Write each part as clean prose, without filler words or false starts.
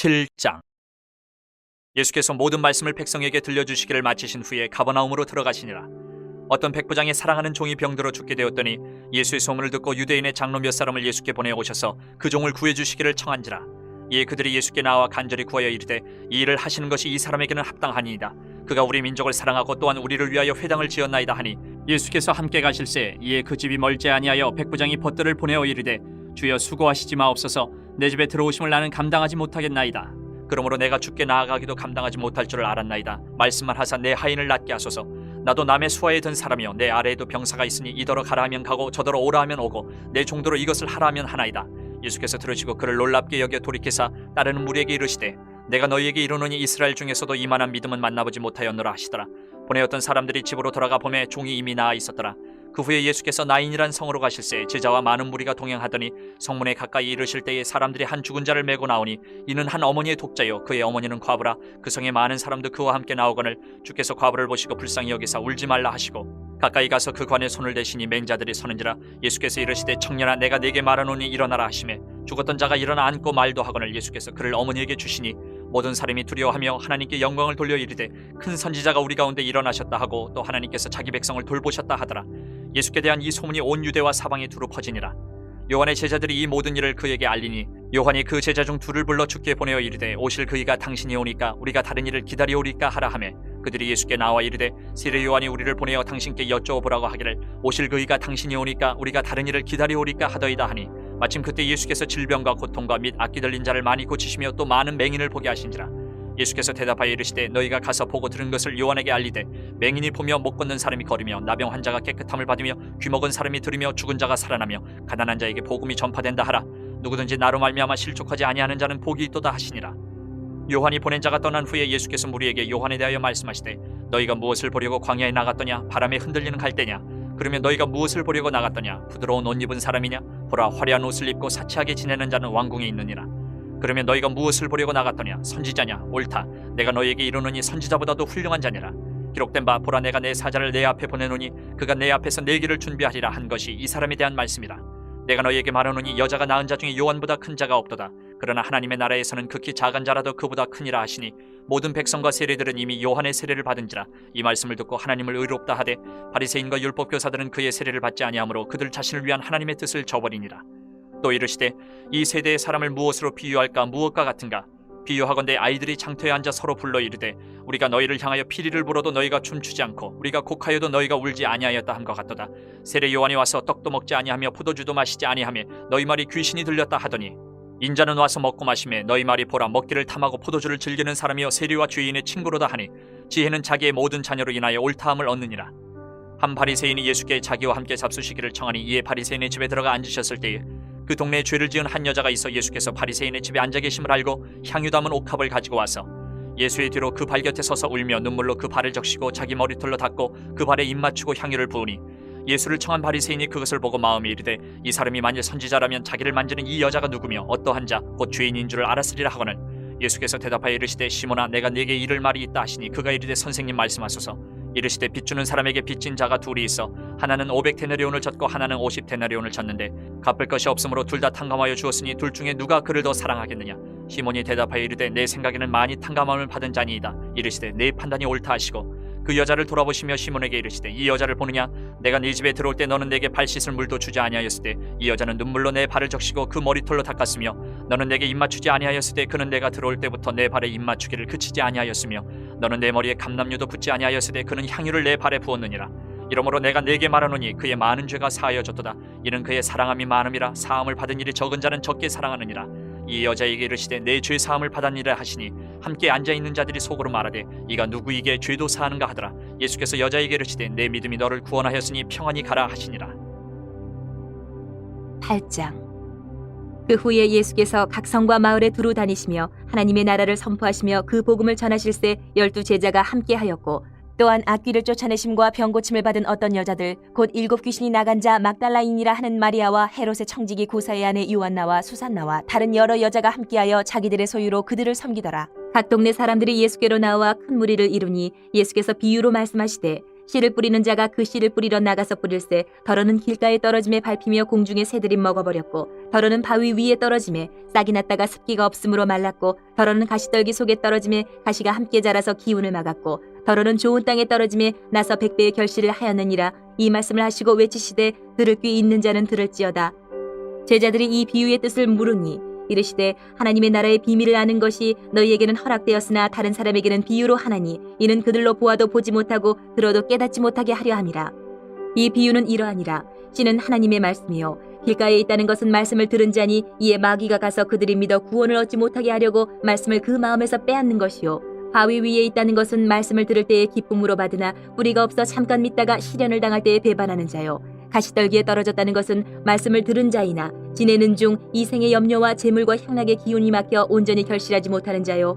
7장. 예수께서 모든 말씀을 백성에게 들려주시기를 마치신 후에 가버나움으로 들어가시니라. 어떤 백부장이 사랑하는 종이 병들어 죽게 되었더니 예수의 소문을 듣고 유대인의 장로 몇 사람을 예수께 보내어 오셔서 그 종을 구해주시기를 청한지라. 이에 그들이 예수께 나와 간절히 구하여 이르되 이 일을 하시는 것이 이 사람에게는 합당하니이다. 그가 우리 민족을 사랑하고 또한 우리를 위하여 회당을 지었나이다 하니 예수께서 함께 가실새 이에 그 집이 멀지 아니하여 백부장이 벗들을 보내어 이르되 주여 수고하시지 마옵소서. 내 집에 들어오심을 나는 감당하지 못하겠나이다. 그러므로 내가 주께 나아가기도 감당하지 못할 줄을 알았나이다. 말씀만 하사 내 하인을 낫게 하소서. 나도 남의 수하에 든 사람이요 내 아래에도 병사가 있으니 이더러 가라 하면 가고 저더러 오라 하면 오고 내 종도로 이것을 하라 하면 하나이다. 예수께서 들으시고 그를 놀랍게 여겨 돌이키사 따르는 무리에게 이르시되 내가 너희에게 이르노니 이스라엘 중에서도 이만한 믿음은 만나보지 못하였노라 하시더라. 보내었던 사람들이 집으로 돌아가 보매 종이 이미 나아 있었더라. 그 후에 예수께서 나인이란 성으로 가실새 제자와 많은 무리가 동행하더니 성문에 가까이 이르실 때에 사람들이 한 죽은 자를 메고 나오니 이는 한 어머니의 독자요 그의 어머니는 과부라. 그 성에 많은 사람도 그와 함께 나오거늘 주께서 과부를 보시고 불쌍히 여기사 울지 말라 하시고 가까이 가서 그 관에 손을 대시니 맹자들이 서는지라. 예수께서 이르시되 청년아 내가 네게 말하노니 일어나라 하시매 죽었던 자가 일어나 앉고 말도 하거늘 예수께서 그를 어머니에게 주시니 모든 사람이 두려워하며 하나님께 영광을 돌려 이르되 큰 선지자가 우리 가운데 일어나셨다 하고 또 하나님께서 자기 백성을 돌보셨다 하더라. 예수께 대한 이 소문이 온 유대와 사방에 두루 퍼지니라. 요한의 제자들이 이 모든 일을 그에게 알리니 요한이 그 제자 중 둘을 불러 주께 보내어 이르되 오실 그이가 당신이 오니까 우리가 다른 일을 기다리오리까 하라 하매 그들이 예수께 나와 이르되 세례 요한이 우리를 보내어 당신께 여쭤보라고 하기를 오실 그이가 당신이 오니까 우리가 다른 일을 기다리오리까 하더이다 하니 마침 그때 예수께서 질병과 고통과 및 악기 들린 자를 많이 고치시며 또 많은 맹인을 보게 하신지라. 예수께서 대답하여 이르시되 너희가 가서 보고 들은 것을 요한에게 알리되 맹인이 보며 못 걷는 사람이 걸으며 나병 환자가 깨끗함을 받으며 귀먹은 사람이 들으며 죽은 자가 살아나며 가난한 자에게 복음이 전파된다 하라. 누구든지 나로 말미암아 실족하지 아니하는 자는 복이 있도다 하시니라. 요한이 보낸 자가 떠난 후에 예수께서 무리에게 요한에 대하여 말씀하시되 너희가 무엇을 보려고 광야에 나갔더냐? 바람에 흔들리는 갈대냐? 그러면 너희가 무엇을 보려고 나갔더냐? 부드러운 옷 입은 사람이냐? 보라 화려한 옷을 입고 사치하게 지내는 자는 왕궁에 있느니라. 그러면 너희가 무엇을 보려고 나갔더냐? 선지자냐? 옳다. 내가 너희에게 이르노니 선지자보다도 훌륭한 자니라. 기록된 바 보라 내가 내 사자를 내 앞에 보내노니 그가 내 앞에서 내 길을 준비하리라 한 것이 이 사람에 대한 말씀이라. 내가 너희에게 말하노니 여자가 낳은 자 중에 요한보다 큰 자가 없도다. 그러나 하나님의 나라에서는 극히 작은 자라도 그보다 크니라 하시니 모든 백성과 세리들은 이미 요한의 세례를 받은지라. 이 말씀을 듣고 하나님을 의롭다 하되 바리새인과 율법교사들은 그의 세례를 받지 아니하므로 그들 자신을 위한 하나님의 뜻을 저버리니라. 또 이르시되 이 세대의 사람을 무엇으로 비유할까? 무엇과 같은가? 비유하건대 아이들이 장터에 앉아 서로 불러 이르되 우리가 너희를 향하여 피리를 불어도 너희가 춤추지 않고 우리가 곡하여도 너희가 울지 아니하였다 함과 같도다. 세례 요한이 와서 떡도 먹지 아니하며 포도주도 마시지 아니하며 너희 말이 귀신이 들렸다 하더니 인자는 와서 먹고 마시매 너희 말이 보라 먹기를 탐하고 포도주를 즐기는 사람이여 세리와 죄인의 친구로다 하니 지혜는 자기의 모든 자녀로 인하여 옳다함을 얻느니라. 한 바리새인이 예수께 자기와 함께 잡수시기를 청하니 이에 바리새인의 집에 들어가 앉으셨을 때에 그 동네에 죄를 지은 한 여자가 있어 예수께서 바리새인의 집에 앉아 계심을 알고 향유 담은 옥합을 가지고 와서 예수의 뒤로 그 발 곁에 서서 울며 눈물로 그 발을 적시고 자기 머리털로 닦고 그 발에 입 맞추고 향유를 부으니 예수를 청한 바리새인이 그것을 보고 마음에 이르되 이 사람이 만일 선지자라면 자기를 만지는 이 여자가 누구며 어떠한 자 곧 죄인인 줄을 알았으리라 하거늘 예수께서 대답하여 이르시되 시몬아 내가 네게 이를 말이 있다 하시니 그가 이르되 선생님 말씀하소서. 이르시되 빚주는 사람에게 빚진 자가 둘이 있어 하나는 500데나리온을 졌고 하나는 50데나리온을 졌는데 갚을 것이 없으므로 둘 다 탕감하여 주었으니 둘 중에 누가 그를 더 사랑하겠느냐? 시몬이 대답하여 이르되 내 생각에는 많이 탕감함을 받은 자니이다. 이르시되 내 판단이 옳다 하시고 그 여자를 돌아보시며 시몬에게 이르시되 이 여자를 보느냐? 내가 네 집에 들어올 때 너는 내게 발 씻을 물도 주지 아니하였을 때 이 여자는 눈물로 내 발을 적시고 그 머리털로 닦았으며 너는 내게 입 맞추지 아니하였을 때 그는 내가 들어올 때부터 내 발에 입 맞추기를 그치지 아니하였으며 너는 내 머리에 감람류도 붓지 아니하였을 때 그는 향유를 내 발에 부었느니라. 이러므로 내가 네게 말하노니 그의 많은 죄가 사하여졌도다. 이는 그의 사랑함이 많음이라. 사함을 받은 일이 적은 자는 적게 사랑하느니라. 이 여자에게 이르시되 내 죄 사함을 받았니라 하시니 함께 앉아있는 자들이 속으로 말하되 이가 누구에게 죄도 사하는가 하더라. 예수께서 여자에게 이르시되 내 믿음이 너를 구원하였으니 평안히 가라 하시니라. 8장. 그 후에 예수께서 각 성과 마을에 두루 다니시며 하나님의 나라를 선포하시며 그 복음을 전하실새 12 제자가 함께하였고 또한 악귀를 쫓아내심과 병고침을 받은 어떤 여자들 곧 7 귀신이 나간 자 막달라인이라 하는 마리아와 헤롯의 청지기 고사의 아내 요한나와 수산나와 다른 여러 여자가 함께하여 자기들의 소유로 그들을 섬기더라. 각 동네 사람들이 예수께로 나와 큰 무리를 이루니 예수께서 비유로 말씀하시되 씨를 뿌리는 자가 그 씨를 뿌리러 나가서 뿌릴새 더러는 길가에 떨어짐에 밟히며 공중의 새들이 먹어버렸고 더러는 바위 위에 떨어짐에 싹이 났다가 습기가 없으므로 말랐고 더러는 가시떨기 속에 떨어짐에 가시가 함께 자라서 기운을 막았고 더러는 좋은 땅에 떨어짐에 나서 100배의 결실을 하였느니라. 이 말씀을 하시고 외치시되 들을 귀 있는 자는 들을지어다. 제자들이 이 비유의 뜻을 물으니 이르시되 하나님의 나라의 비밀을 아는 것이 너희에게는 허락되었으나 다른 사람에게는 비유로 하나니 이는 그들로 보아도 보지 못하고 들어도 깨닫지 못하게 하려 함이라. 이 비유는 이러하니라. 씨는 하나님의 말씀이요 길가에 있다는 것은 말씀을 들은 자니 이에 마귀가 가서 그들이 믿어 구원을 얻지 못하게 하려고 말씀을 그 마음에서 빼앗는 것이요 바위 위에 있다는 것은 말씀을 들을 때에 기쁨으로 받으나 뿌리가 없어 잠깐 믿다가 시련을 당할 때에 배반하는 자요 가시떨기에 떨어졌다는 것은 말씀을 들은 자이나 지내는 중 이 생의 염려와 재물과 향락의 기운이 막혀 온전히 결실하지 못하는 자요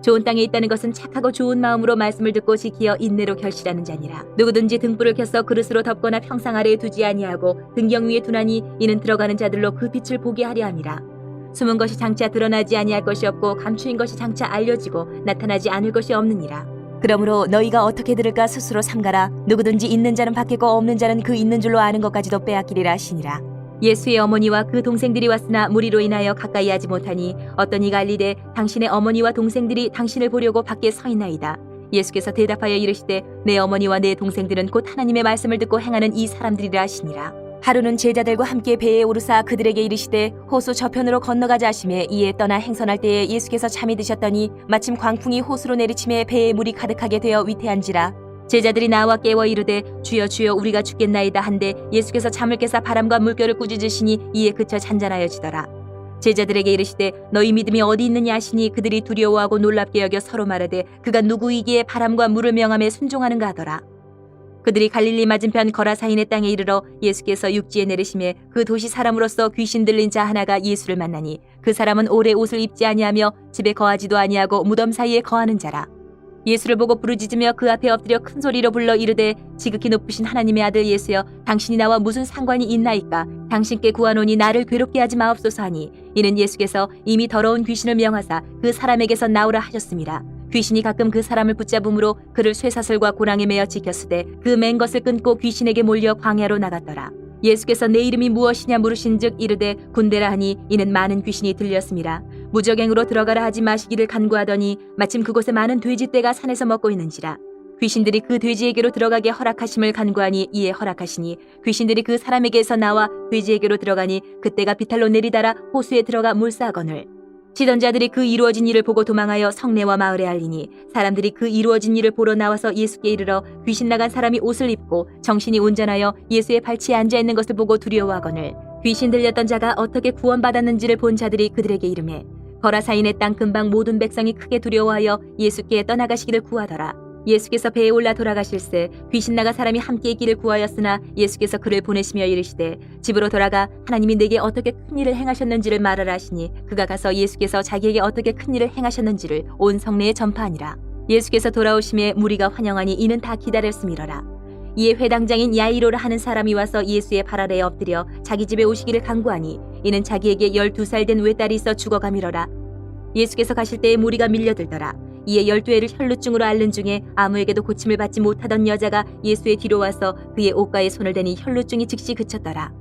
좋은 땅에 있다는 것은 착하고 좋은 마음으로 말씀을 듣고 지키어 인내로 결실하는 자니라. 누구든지 등불을 켜서 그릇으로 덮거나 평상 아래에 두지 아니하고 등경 위에 두나니 이는 들어가는 자들로 그 빛을 보게 하려 함이라. 숨은 것이 장차 드러나지 아니할 것이 없고 감추인 것이 장차 알려지고 나타나지 않을 것이 없느니라. 그러므로 너희가 어떻게 들을까 스스로 삼가라. 누구든지 있는 자는 받겠고 없는 자는 그 있는 줄로 아는 것까지도 빼앗기리라 하시니라. 예수의 어머니와 그 동생들이 왔으나 무리로 인하여 가까이 하지 못하니 어떤 이가 알리되 당신의 어머니와 동생들이 당신을 보려고 밖에 서 있나이다. 예수께서 대답하여 이르시되 내 어머니와 내 동생들은 곧 하나님의 말씀을 듣고 행하는 이 사람들이라 하시니라. 하루는 제자들과 함께 배에 오르사 그들에게 이르시되 호수 저편으로 건너가자 하시매 이에 떠나 행선할 때에 예수께서 잠이 드셨더니 마침 광풍이 호수로 내리침에 배에 물이 가득하게 되어 위태한지라. 제자들이 나와 깨워 이르되 주여 주여 우리가 죽겠나이다 한데 예수께서 잠을 깨사 바람과 물결을 꾸짖으시니 이에 그쳐 잔잔하여지더라. 제자들에게 이르시되 너희 믿음이 어디 있느냐 하시니 그들이 두려워하고 놀랍게 여겨 서로 말하되 그가 누구이기에 바람과 물을 명함에 순종하는가 하더라. 그들이 갈릴리 맞은편 거라사인의 땅에 이르러 예수께서 육지에 내리시매 그 도시 사람으로서 귀신 들린 자 하나가 예수를 만나니 그 사람은 오래 옷을 입지 아니하며 집에 거하지도 아니하고 무덤 사이에 거하는 자라. 예수를 보고 부르짖으며 그 앞에 엎드려 큰 소리로 불러 이르되 지극히 높으신 하나님의 아들 예수여 당신이 나와 무슨 상관이 있나이까. 당신께 구하노니 나를 괴롭게 하지 마옵소서 하니 이는 예수께서 이미 더러운 귀신을 명하사 그 사람에게서 나오라 하셨습니다. 귀신이 가끔 그 사람을 붙잡음으로 그를 쇠사슬과 고랑에 매어 지켰으되 그 맨 것을 끊고 귀신에게 몰려 광야로 나갔더라. 예수께서 내 이름이 무엇이냐 물으신즉 이르되 군대라 하니 이는 많은 귀신이 들렸습니다. 무적행으로 들어가라 하지 마시기를 간구하더니 마침 그곳에 많은 돼지떼가 산에서 먹고 있는지라. 귀신들이 그 돼지에게로 들어가게 허락하심을 간구하니 이에 허락하시니 귀신들이 그 사람에게서 나와 돼지에게로 들어가니 그때가 비탈로 내리달아 호수에 들어가 물싸거늘. 치던 자들이 그 이루어진 일을 보고 도망하여 성내와 마을에 알리니 사람들이 그 이루어진 일을 보러 나와서 예수께 이르러 귀신 나간 사람이 옷을 입고 정신이 온전하여 예수의 발치에 앉아 있는 것을 보고 두려워하거늘 귀신 들렸던 자가 어떻게 구원받았는지를 본 자들이 그들에게 이르매 거라사인의 땅 근방 모든 백성이 크게 두려워하여 예수께 떠나가시기를 구하더라. 예수께서 배에 올라 돌아가실새 귀신 나간 사람이 함께 있기를 구하였으나 예수께서 그를 보내시며 이르시되 집으로 돌아가 하나님이 내게 어떻게 큰 일을 행하셨는지를 말하라 하시니 그가 가서 예수께서 자기에게 어떻게 큰 일을 행하셨는지를 온 성내에 전파하니라. 예수께서 돌아오심에 무리가 환영하니 이는 다 기다렸음이러라. 이에 회당장인 야이로라 하는 사람이 와서 예수의 발 아래에 엎드려 자기 집에 오시기를 간구하니 이는 자기에게 12살 된 외딸이 있어 죽어가미러라. 예수께서 가실 때에 무리가 밀려들더라. 이에 12회를 혈루증으로 앓는 중에 아무에게도 고침을 받지 못하던 여자가 예수의 뒤로 와서 그의 옷가에 손을 대니 혈루증이 즉시 그쳤더라.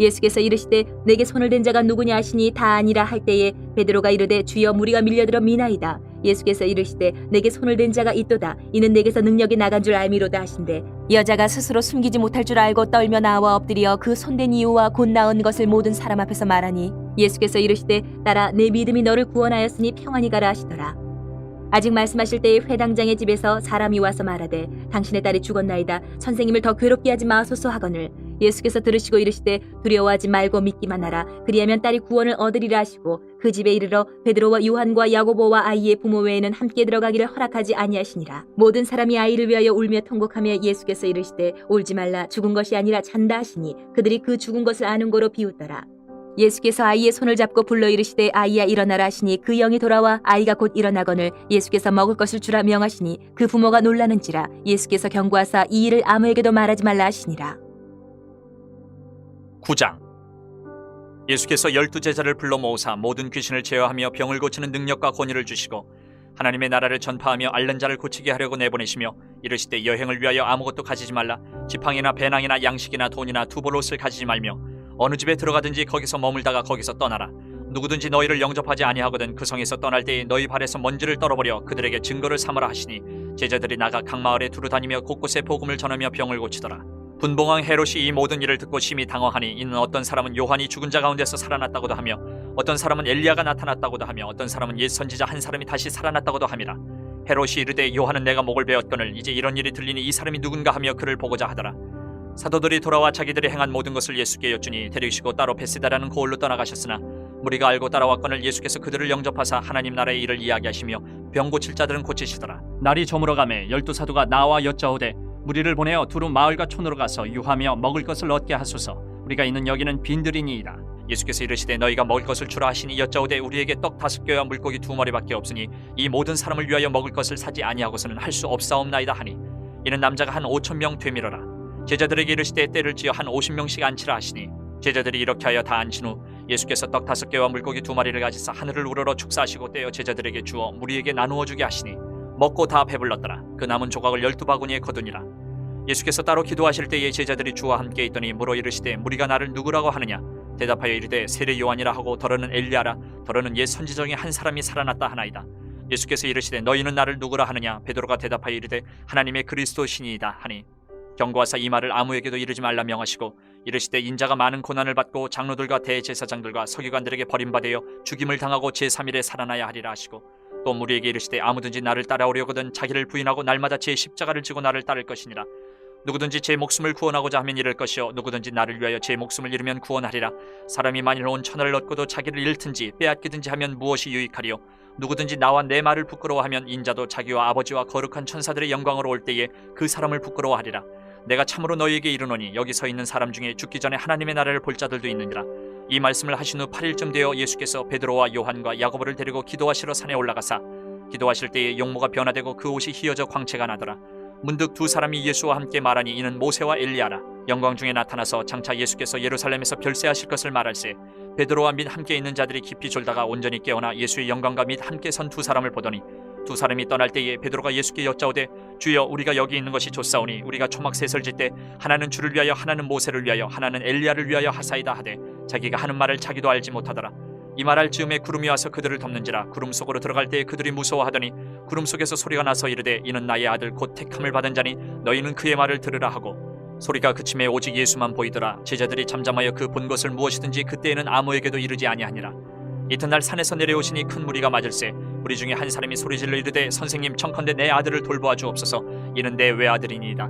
예수께서 이르시되 내게 손을 댄 자가 누구냐 하시니 다 아니라 할 때에 베드로가 이르되 주여 무리가 밀려들어 미나이다. 예수께서 이르시되 내게 손을 댄 자가 있도다. 이는 내게서 능력이 나간 줄 알미로다 하신대 여자가 스스로 숨기지 못할 줄 알고 떨며 나와 엎드려 그 손댄 이유와 곧 나은 것을 모든 사람 앞에서 말하니 예수께서 이르시되 딸아 내 믿음이 너를 구원하였으니 평안히 가라 하시더라. 아직 말씀하실 때에 회당장의 집에서 사람이 와서 말하되 당신의 딸이 죽었나이다. 선생님을 더 괴롭게 하지 마소서 하거늘 예수께서 들으시고 이르시되 두려워하지 말고 믿기만 하라. 그리하면 딸이 구원을 얻으리라 하시고 그 집에 이르러 베드로와 요한과 야고보와 아이의 부모 외에는 함께 들어가기를 허락하지 아니하시니라. 모든 사람이 아이를 위하여 울며 통곡하며 예수께서 이르시되 울지 말라 죽은 것이 아니라 잔다 하시니 그들이 그 죽은 것을 아는 거로 비웃더라. 예수께서 아이의 손을 잡고 불러 이르시되 아이야 일어나라 하시니 그 영이 돌아와 아이가 곧 일어나거늘 예수께서 먹을 것을 주라 명하시니 그 부모가 놀라는지라. 예수께서 경고하사 이 일을 아무에게도 말하지 말라 하시니라. 9장. 예수께서 12제자를 불러 모으사 모든 귀신을 제어하며 병을 고치는 능력과 권위를 주시고 하나님의 나라를 전파하며 앓는 자를 고치게 하려고 내보내시며 이르시되 여행을 위하여 아무것도 가지지 말라. 지팡이나 배낭이나 양식이나 돈이나 두벌옷을 가지지 말며 어느 집에 들어가든지 거기서 머물다가 거기서 떠나라. 누구든지 너희를 영접하지 아니하거든 그 성에서 떠날 때에 너희 발에서 먼지를 떨어버려 그들에게 증거를 삼으라 하시니 제자들이 나가 각 마을에 두루 다니며 곳곳에 복음을 전하며 병을 고치더라. 분봉왕 헤롯이 이 모든 일을 듣고 심히 당황하니 이는 어떤 사람은 요한이 죽은 자 가운데서 살아났다고도 하며 어떤 사람은 엘리야가 나타났다고도 하며 어떤 사람은 옛 선지자 한 사람이 다시 살아났다고도 함이라. 헤롯이 이르되 요한은 내가 목을 베었거늘 이제 이런 일이 들리니 이 사람이 누군가 하며 그를 보고자 하더라. 사도들이 돌아와 자기들이 행한 모든 것을 예수께 여쭈니 데리시고 따로 베세다라는 고을로 떠나가셨으나 무리가 알고 따라왔거늘 예수께서 그들을 영접하사 하나님 나라의 일을 이야기하시며 병 고칠 자들은 고치시더라. 날이 저물어가매 12사도가 나와 여짜오되 무리를 보내어 두루 마을과 촌으로 가서 유하며 먹을 것을 얻게 하소서. 우리가 있는 여기는 빈들이니이다. 예수께서 이르시되 너희가 먹을 것을 주라 하시니 여짜오되 우리에게 떡 5개와 물고기 2마리밖에 없으니 이 모든 사람을 위하여 먹을 것을 사지 아니하고서는 할 수 없사옵나이다 하니 이는 남자가 한 5,000명 되밀어라. 제자들에게 이르시되 때를 지어 한 50명씩 앉히라 하시니 제자들이 이렇게 하여 다 앉힌 후 예수께서 떡 5개와 물고기 2마리를 가지사 하늘을 우러러 축사하시고 떼어 제자들에게 주어 무리에게 나누어 주게 하시니 먹고 다 배불렀더라. 그 남은 조각을 12바구니에 거두니라. 예수께서 따로 기도하실 때에 제자들이 주와 함께 있더니 물어 이르시되 무리가 나를 누구라고 하느냐. 대답하여 이르되 세례 요한이라 하고 더러는 엘리야라 더러는 옛 선지 중에 한 사람이 살아났다 하나이다. 예수께서 이르시되 너희는 나를 누구라 하느냐. 베드로가 대답하여 이르되 하나님의 그리스도시니이다 하니 경고하사 이 말을 아무에게도 이르지 말라 명하시고 이르시되 인자가 많은 고난을 받고 장로들과 대제사장들과 서기관들에게 버림받아 죽임을 당하고 제3일에 살아나야 하리라 하시고 또 무리에게 이르시되 아무든지 나를 따라오려거든 자기를 부인하고 날마다 제 십자가를 지고 나를 따를 것이니라. 누구든지 제 목숨을 구원하고자 하면 잃을 것이요 누구든지 나를 위하여 제 목숨을 잃으면 구원하리라. 사람이 만일 온 천하를 얻고도 자기를 잃든지 빼앗기든지 하면 무엇이 유익하리요. 누구든지 나와 내 말을 부끄러워하면 인자도 자기와 아버지와 거룩한 천사들의 영광으로 올 때에 그 사람을 부끄러워하리라. 내가 참으로 너희에게 이르노니 여기 서 있는 사람 중에 죽기 전에 하나님의 나라를 볼 자들도 있느니라. 이 말씀을 하신 후 8일쯤 되어 예수께서 베드로와 요한과 야고보를 데리고 기도하시러 산에 올라가사 기도하실 때에 용모가 변화되고 그 옷이 휘어져 광채가 나더라. 문득 두 사람이 예수와 함께 말하니 이는 모세와 엘리야라. 영광 중에 나타나서 장차 예수께서 예루살렘에서 별세하실 것을 말할세 베드로와 및 함께 있는 자들이 깊이 졸다가 온전히 깨어나 예수의 영광과 및 함께 선 두 사람을 보더니 두 사람이 떠날 때에 베드로가 예수께 여짜오되 주여 우리가 여기 있는 것이 좋사오니 우리가 초막 셋을 짓되 하나는 주를 위하여 하나는 모세를 위하여 하나는 엘리야를 위하여 하사이다 하되 자기가 하는 말을 자기도 알지 못하더라. 이 말할 즈음에 구름이 와서 그들을 덮는지라. 구름 속으로 들어갈 때에 그들이 무서워하더니 구름 속에서 소리가 나서 이르되 이는 나의 아들 곧 택함을 받은 자니 너희는 그의 말을 들으라 하고 소리가 그침에 오직 예수만 보이더라. 제자들이 잠잠하여 그 본 것을 무엇이든지 그때에는 아무에게도 이르지 아니하니라. 이튿날 산에서 내려오시니 큰 무리가 맞을세 무리 중에 한 사람이 소리질러 이르되 선생님 청컨대 내 아들을 돌보아 주옵소서. 이는 내 외아들이니이다.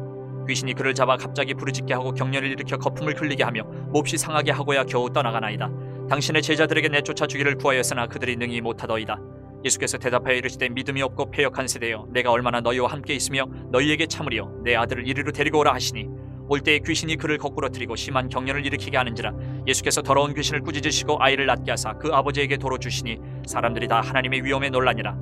귀신이 그를 잡아 갑자기 부르짖게 하고 경련을 일으켜 거품을 흘리게 하며 몹시 상하게 하고야 겨우 떠나가나이다. 당신의 제자들에게 내쫓아 주기를 구하였으나 그들이 능히 못하더이다. 예수께서 대답하여 이르시되 믿음이 없고 패역한 세대여 내가 얼마나 너희와 함께 있으며 너희에게 참으리요 내 아들을 이리로 데리고 오라 하시니 올 때에 귀신이 그를 거꾸러뜨리고 심한 경련을 일으키게 하는지라. 예수께서 더러운 귀신을 꾸짖으시고 아이를 낳게 하사 그 아버지에게 도로 주시니 사람들이 다 하나님의 위엄에 놀라니라.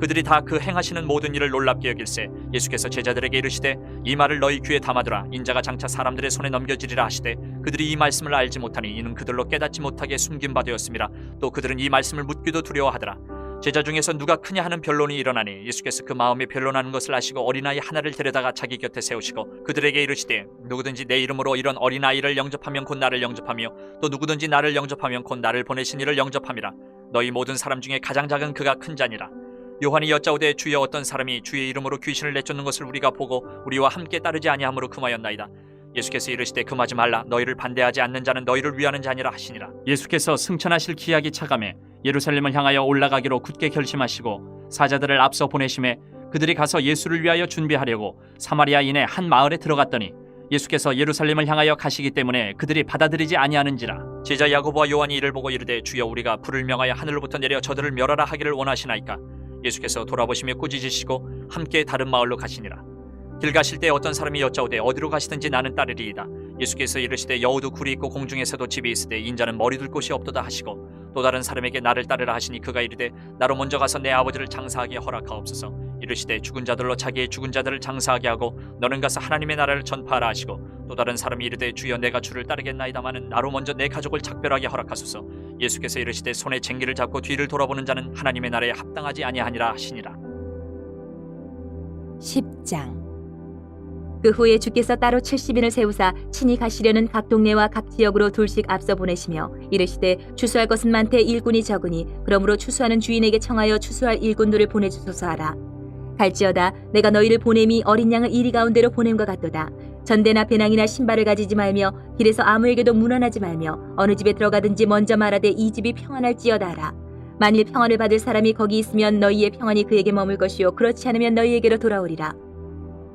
그들이 다 그 행하시는 모든 일을 놀랍게 여길세 예수께서 제자들에게 이르시되 이 말을 너희 귀에 담아두라. 인자가 장차 사람들의 손에 넘겨지리라 하시되 그들이 이 말씀을 알지 못하니 이는 그들로 깨닫지 못하게 숨긴 바 되었음이라. 또 그들은 이 말씀을 묻기도 두려워하더라. 제자 중에서 누가 크냐 하는 변론이 일어나니 예수께서 그 마음에 변론하는 것을 아시고 어린아이 하나를 데려다가 자기 곁에 세우시고 그들에게 이르시되 누구든지 내 이름으로 이런 어린아이를 영접하면 곧 나를 영접하며 또 누구든지 나를 영접하면 곧 나를 보내신 이를 영접함이라. 너희 모든 사람 중에 가장 작은 그가 큰 자니라. 요한이 여짜오되 주여 어떤 사람이 주의 이름으로 귀신을 내쫓는 것을 우리가 보고 우리와 함께 따르지 아니하므로 금하였나이다. 예수께서 이르시되 금하지 말라. 너희를 반대하지 않는 자는 너희를 위하는 자니라 하시니라. 예수께서 승천하실 기약이 차감해 예루살렘을 향하여 올라가기로 굳게 결심하시고 사자들을 앞서 보내심에 그들이 가서 예수를 위하여 준비하려고 사마리아인의 한 마을에 들어갔더니 예수께서 예루살렘을 향하여 가시기 때문에 그들이 받아들이지 아니하는지라. 제자 야고보와 요한이 이를 보고 이르되 주여 우리가 불을 명하여 하늘로부터 내려 저들을 멸하라 하기를 원하시나이까. 예수께서 돌아보시며 꾸짖으시고 함께 다른 마을로 가시니라. 길 가실 때 어떤 사람이 여짜오되 어디로 가시든지 나는 따르리이다. 예수께서 이르시되 여우도 굴이 있고 공중에서도 집이 있으되 인자는 머리 둘 곳이 없도다 하시고 또 다른 사람에게 나를 따르라 하시니 그가 이르되 나로 먼저 가서 내 아버지를 장사하게 허락하옵소서. 이르시되 죽은 자들로 자기의 죽은 자들을 장사하게 하고 너는 가서 하나님의 나라를 전파하라 하시고 또 다른 사람이 이르되 주여 내가 주를 따르겠나이다마는 나로 먼저 내 가족을 작별하게 허락하소서. 예수께서 이르시되 손에 쟁기를 잡고 뒤를 돌아보는 자는 하나님의 나라에 합당하지 아니하니라 하시니라. 10장 그 후에 주께서 따로 70인을 세우사 친히 가시려는 각 동네와 각 지역으로 둘씩 앞서 보내시며 이르시되 추수할 것은 많되 일꾼이 적으니 그러므로 추수하는 주인에게 청하여 추수할 일꾼들을 보내주소서 하라. 갈지어다 내가 너희를 보냄이 어린 양을 이리 가운데로 보냄과 같도다. 전대나 배낭이나 신발을 가지지 말며 길에서 아무에게도 문안하지 말며 어느 집에 들어가든지 먼저 말하되 이 집이 평안할지어다 하라. 만일 평안을 받을 사람이 거기 있으면 너희의 평안이 그에게 머물 것이요 그렇지 않으면 너희에게로 돌아오리라.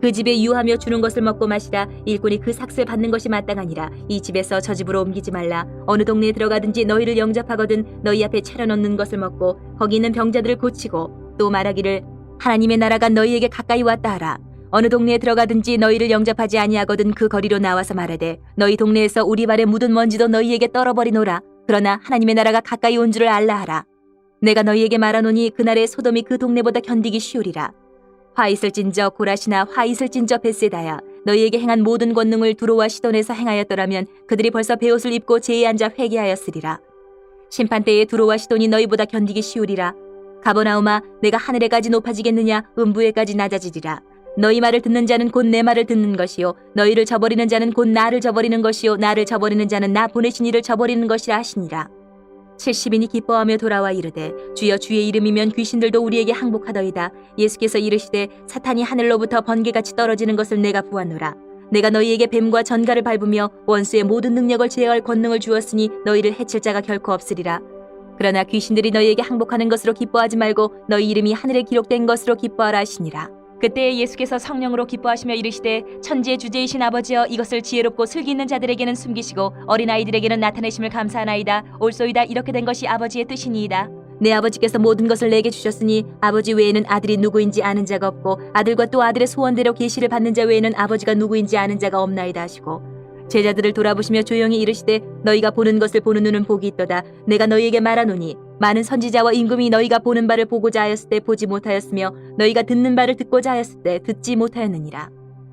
그 집에 유하며 주는 것을 먹고 마시라. 일꾼이 그 삭슬 받는 것이 마땅하니라. 이 집에서 저 집으로 옮기지 말라. 어느 동네에 들어가든지 너희를 영접하거든 너희 앞에 차려놓는 것을 먹고 거기 있는 병자들을 고치고 또 말하기를 하나님의 나라가 너희에게 가까이 왔다 하라. 어느 동네에 들어가든지 너희를 영접하지 아니하거든 그 거리로 나와서 말하되 너희 동네에서 우리 발에 묻은 먼지도 너희에게 떨어버리노라. 그러나 하나님의 나라가 가까이 온 줄을 알라 하라. 내가 너희에게 말하노니 그날에 소돔이 그 동네보다 견디기 쉬우리라. 화 있을진저 고라시나 화 있을진저 벳세다야 너희에게 행한 모든 권능을 두로와 시돈에서 행하였더라면 그들이 벌써 베옷을 입고 제에 앉아 회개하였으리라. 심판때에 두로와 시돈이 너희보다 견디기 쉬우리라. 가버나움아 내가 하늘에까지 높아지겠느냐 음부에까지 낮아지리라. 너희 말을 듣는 자는 곧 내 말을 듣는 것이요 너희를 저버리는 자는 곧 나를 저버리는 것이요 나를 저버리는 자는 나 보내신 이를 저버리는 것이라 하시니라. 70인이 기뻐하며 돌아와 이르되 주여 주의 이름이면 귀신들도 우리에게 항복하더이다. 예수께서 이르시되 사탄이 하늘로부터 번개같이 떨어지는 것을 내가 보았노라. 내가 너희에게 뱀과 전갈을 밟으며 원수의 모든 능력을 제어할 권능을 주었으니 너희를 해칠 자가 결코 없으리라. 그러나 귀신들이 너희에게 항복하는 것으로 기뻐하지 말고 너희 이름이 하늘에 기록된 것으로 기뻐하라 하시니라. 그때 예수께서 성령으로 기뻐하시며 이르시되 천지의 주제이신 아버지여 이것을 지혜롭고 슬기 있는 자들에게는 숨기시고 어린아이들에게는 나타내심을 감사하나이다. 옳소이다. 이렇게 된 것이 아버지의 뜻이니이다. 내 아버지께서 모든 것을 내게 주셨으니 아버지 외에는 아들이 누구인지 아는 자가 없고 아들과 또 아들의 소원대로 계시를 받는 자 외에는 아버지가 누구인지 아는 자가 없나이다 하시고 제자들을 돌아보시며 조용히 이르시되 너희가 보는 것을 보는 눈은 복이 있도다. 내가 너희에게 말하노니 많은 선지자와 임금이 너희가 보는 바를 보고자 하였을 때 보지 못하였으며 너희가 듣는 바를 듣고자 하였을 때 듣지 못하였느니라.